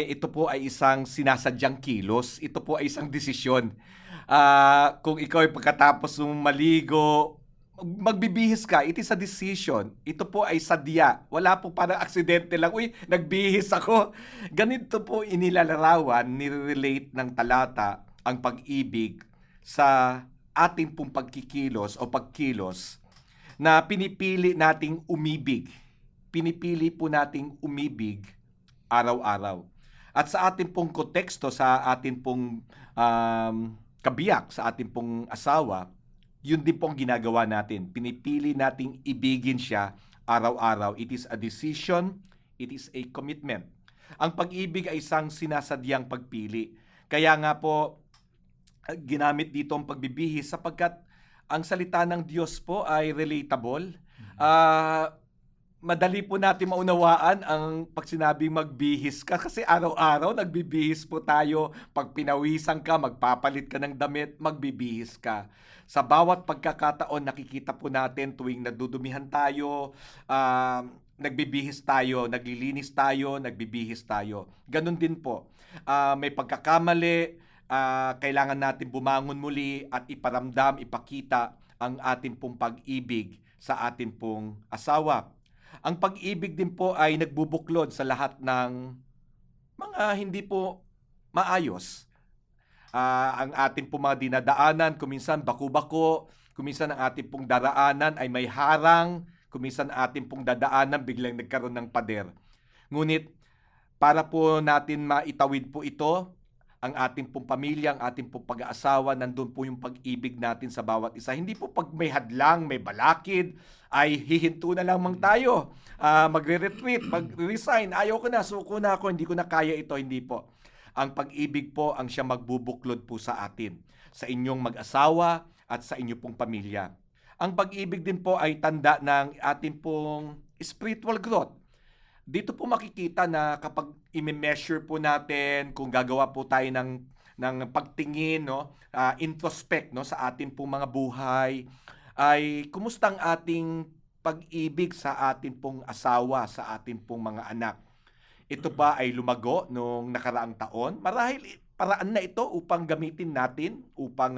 ito po ay isang sinasadyang kilos. Ito po ay isang desisyon. Kung ikaw ay pagkatapos ng maligo, magbibihis ka, it is a decision. Ito po ay sadya. Wala po parang aksidente lang, uy, nagbihis ako. Ganito po inilalarawan, nirelate ng talata ang pag-ibig sa ating pong pagkikilos o pagkilos na pinipili nating umibig. Pinipili po nating umibig araw-araw. At sa ating pong konteksto, sa ating pong kabiyak, sa ating pong asawa, yun din po ang ginagawa natin. Pinipili nating ibigin siya araw-araw. It is a decision, it is a commitment. Ang pag-ibig ay isang sinasadyang pagpili. Kaya nga po, ginamit dito ang pagbibihis sapagkat ang salita ng Diyos po ay relatable. Madali po natin maunawaan ang pag sinabing magbihis ka kasi araw-araw nagbibihis po tayo. Pag pinawisan ka, magpapalit ka ng damit, magbibihis ka. Sa bawat pagkakataon nakikita po natin tuwing nadudumihan tayo, nagbibihis tayo, naglilinis tayo, nagbibihis tayo. Ganun din po. May pagkakamali, kailangan natin bumangon muli at iparamdam, ipakita ang ating pong pag-ibig sa ating pong asawa. Ang pag-ibig din po ay nagbubuklod sa lahat ng mga hindi po maayos. Ang ating pong mga dinadaanan, kuminsan baku-bako, kuminsan ang ating pong daraanan ay may harang, kuminsan ang ating pong dadaanan biglang nagkaroon ng pader. Ngunit para po natin maitawid po ito, ang ating pong pamilya, ang ating pong pag-aasawa, nandun po yung pag-ibig natin sa bawat isa. Hindi po pag may hadlang, may balakid, ay hihinto na lamang tayo. Magre-retreat, mag-resign, ayaw ko na, suko na ako, hindi ko na kaya ito, hindi po. Ang pag-ibig po ang siya magbubuklod po sa atin, sa inyong mag-asawa at sa inyong pong pamilya. Ang pag-ibig din po ay tanda ng ating pong spiritual growth. Dito po makikita na kapag i-measure po natin, kung gagawa po tayo ng pagtingin, no, introspect, no, sa ating pong mga buhay, ay kumusta ang ating pag-ibig sa ating pong asawa, sa ating pong mga anak. Ito ba ay lumago nung nakaraang taon? Marahil paraan na ito upang gamitin natin, upang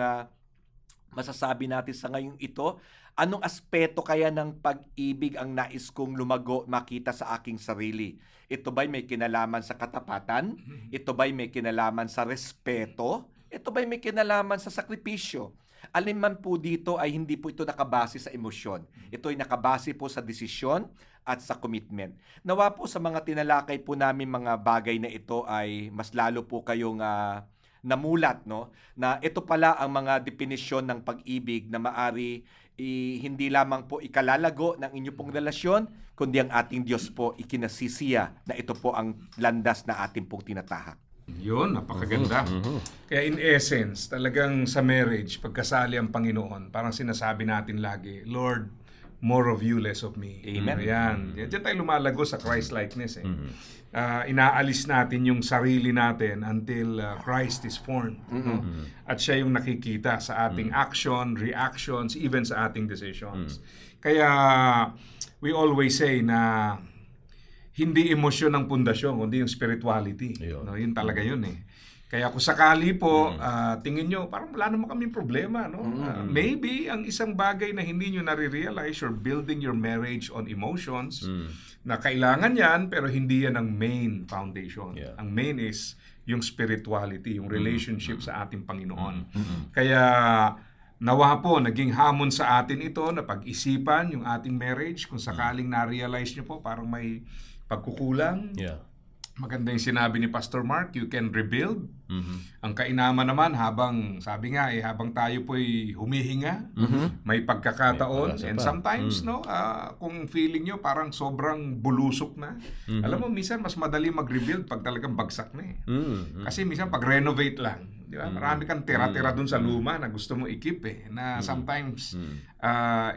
masasabi natin sa ngayong ito, anong aspeto kaya ng pag-ibig ang nais kong lumago makita sa aking sarili? Ito ba'y may kinalaman sa katapatan? Ito ba'y may kinalaman sa respeto? Ito ba'y may kinalaman sa sakripisyo? Alin man po dito ay hindi po ito nakabase sa emosyon. Ito ay nakabase po sa desisyon at sa commitment. Nawa po sa mga tinalakay po namin mga bagay na ito ay mas lalo po kayong namulat, no, na ito pala ang mga definisyon ng pag-ibig na maari hindi lamang po ikalalago ng inyo pong relasyon, kundi ang ating Diyos po ikinasisiya na ito po ang landas na ating pong tinatahak. Yun, napakaganda. Kaya in essence, talagang sa marriage, pagkasali ang Panginoon, parang sinasabi natin lagi, Lord, more of you, less of me. Amen. Ayan. Diyan tayo lumalago sa Christ-likeness. Inaalis natin yung sarili natin until Christ is formed. No? At siya yung nakikita sa ating action, reactions, even sa ating decisions. Kaya we always say na hindi emosyon ang pundasyon, kundi yung spirituality. Yun. No, yun talaga yun eh. Kaya kung sakali po, tingin nyo, parang wala naman kaming problema. No? Maybe ang isang bagay na hindi nyo nare-realize, you're building your marriage on emotions, na kailangan yan, pero hindi yan ang main foundation. Yeah. Ang main is yung spirituality, yung relationship sa ating Panginoon. Kaya nawa po, naging hamon sa atin ito na pag-isipan yung ating marriage. Kung sakaling na-realize nyo po, parang may pagkukulang. Yeah. Maganda yung sinabi ni Pastor Mark, you can rebuild. Ang kainaman naman, sabi nga habang tayo po'y humihinga, may pagkakataon. May And sometimes, kung feeling nyo parang sobrang bulusok na, alam mo, minsan mas madali mag-rebuild pag talagang bagsak na eh. Kasi minsan pag-renovate lang, di ba? Marami kang tira-tira dun sa luma na gusto mo i-keep eh. Na sometimes,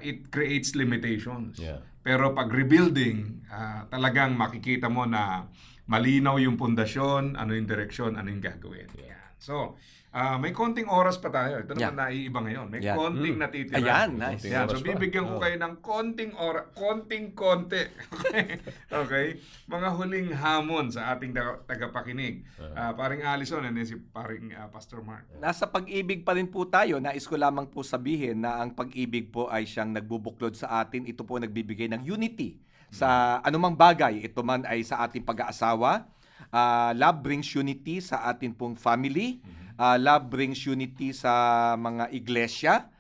it creates limitations. Yeah. Pero pag rebuilding, talagang makikita mo na malinaw yung pundasyon, ano yung direksyon, ano yung gagawin. Yan. So, may konting oras pa tayo. Ito naman naiiba ngayon. May konting natitira. Ayan, nice. Yan. So, bibigyan ko kayo ng konting oras, konti. Okay? Mga huling hamon sa ating tagapakinig. Paring Allison and then si paring Pastor Mark. Nasa pag-ibig pa rin po tayo. Nais ko lamang po sabihin na ang pag-ibig po ay siyang nagbubuklod sa atin. Ito po nagbibigay ng unity sa anumang bagay. Ito man ay sa ating pag-aasawa. Love brings unity sa ating pong family. Love brings unity sa mga iglesia,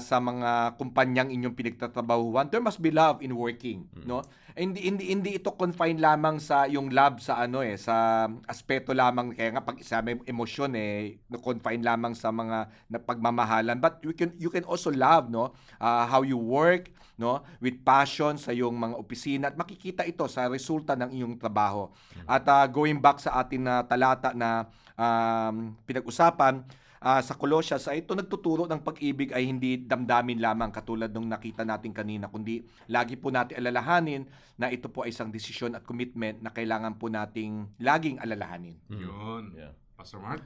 sa mga kumpanyang inyong pinagtatrabahuan. There must be love in working, no? Hindi ito confine lamang sa yung love sa sa aspeto lamang, kaya nga pag isa may emosyon confine lamang sa mga pagmamahalan, but you can also love, no? How you work, no, with passion sa iyong mga opisina, at makikita ito sa resulta ng iyong trabaho. At going back sa atin na talata na pinag-usapan sa Colossians, ito nagtuturo ng pag-ibig ay hindi damdamin lamang katulad nung nakita natin kanina, kundi lagi po natin alalahanin na ito po ay isang desisyon at commitment na kailangan po nating laging alalahanin. Yun. Yeah. Pastor Mark?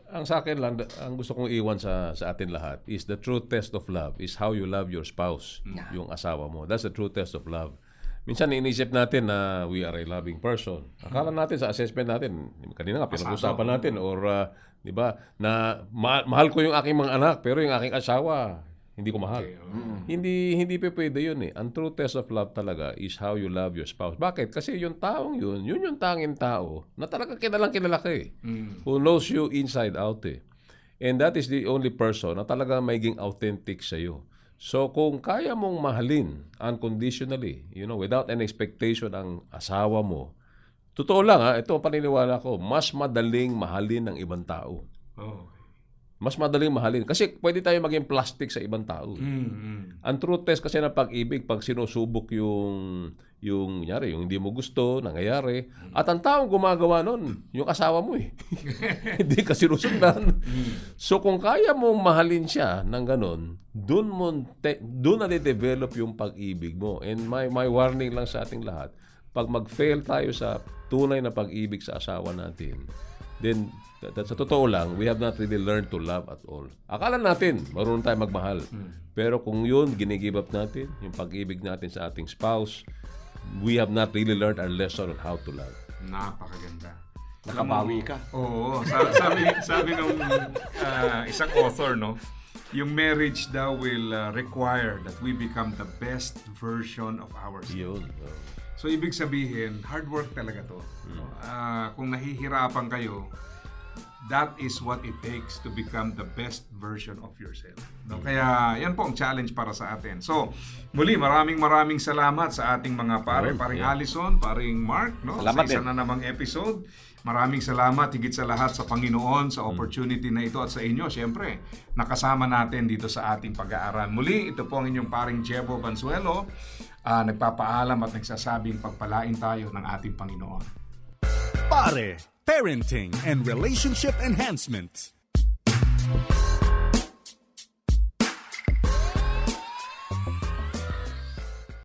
Ang sa akin lang, ang gusto kong iwan sa atin lahat is the true test of love is how you love your spouse, yung asawa mo. That's the true test of love. Minsan iniisip natin na we are a loving person. Akala natin sa assessment natin, kanina nga pinag-usapan natin, or di ba, na mahal ko yung aking mga anak, pero yung aking asawa, hindi ko mahal. Hindi pa pwede yun eh. Ang true test of love talaga is how you love your spouse. Bakit? Kasi yung taong yun yung tanging tao na talaga kilala ka eh. Who knows you inside out eh. And that is the only person na talaga maging authentic sa'yo. So kung kaya mong mahalin unconditionally, without any expectation ang asawa mo, totoo lang ito ang paniniwala ko, mas madaling mahalin ng ibang tao. Mas madaling mahalin. Kasi pwede tayo maging plastic sa ibang tao. Ang true test kasi ng pag-ibig, pag sinusubok yung hindi mo gusto, nangyayari, at ang taong gumagawa nun, yung asawa mo eh. Hindi ka sinusundan. So kung kaya mong mahalin siya ng ganon, doon na de-develop yung pag-ibig mo. And my warning lang sa ating lahat, pag mag-fail tayo sa tunay na pag-ibig sa asawa natin, then sa totoo lang, we have not really learned to love at all. Akala natin, marunong tayo magmahal. Pero kung yun, ginigive up natin, yung pag-ibig natin sa ating spouse, we have not really learned our lesson on how to love. Napakaganda. Nakabawi ka. Oo. Sabi nung isang author, no, yung marriage daw will require that we become the best version of ourselves. Yun. So, ibig sabihin, hard work talaga to. Kung nahihirapan kayo, that is what it takes to become the best version of yourself. No? Kaya, yan po ang challenge para sa atin. So, muli, maraming salamat sa ating mga paring Allison, paring Mark, no? Salamat sa isa na namang episode. Maraming salamat higit sa lahat sa Panginoon sa opportunity na ito at sa inyo. Siyempre, nakasama natin dito sa ating pag-aaral. Muli, ito po ang inyong paring Jebo Bansuelo. Nagpapaalam at nagsasabing pagpalain tayo ng ating Panginoon. Pare, Parenting and Relationship Enhancement.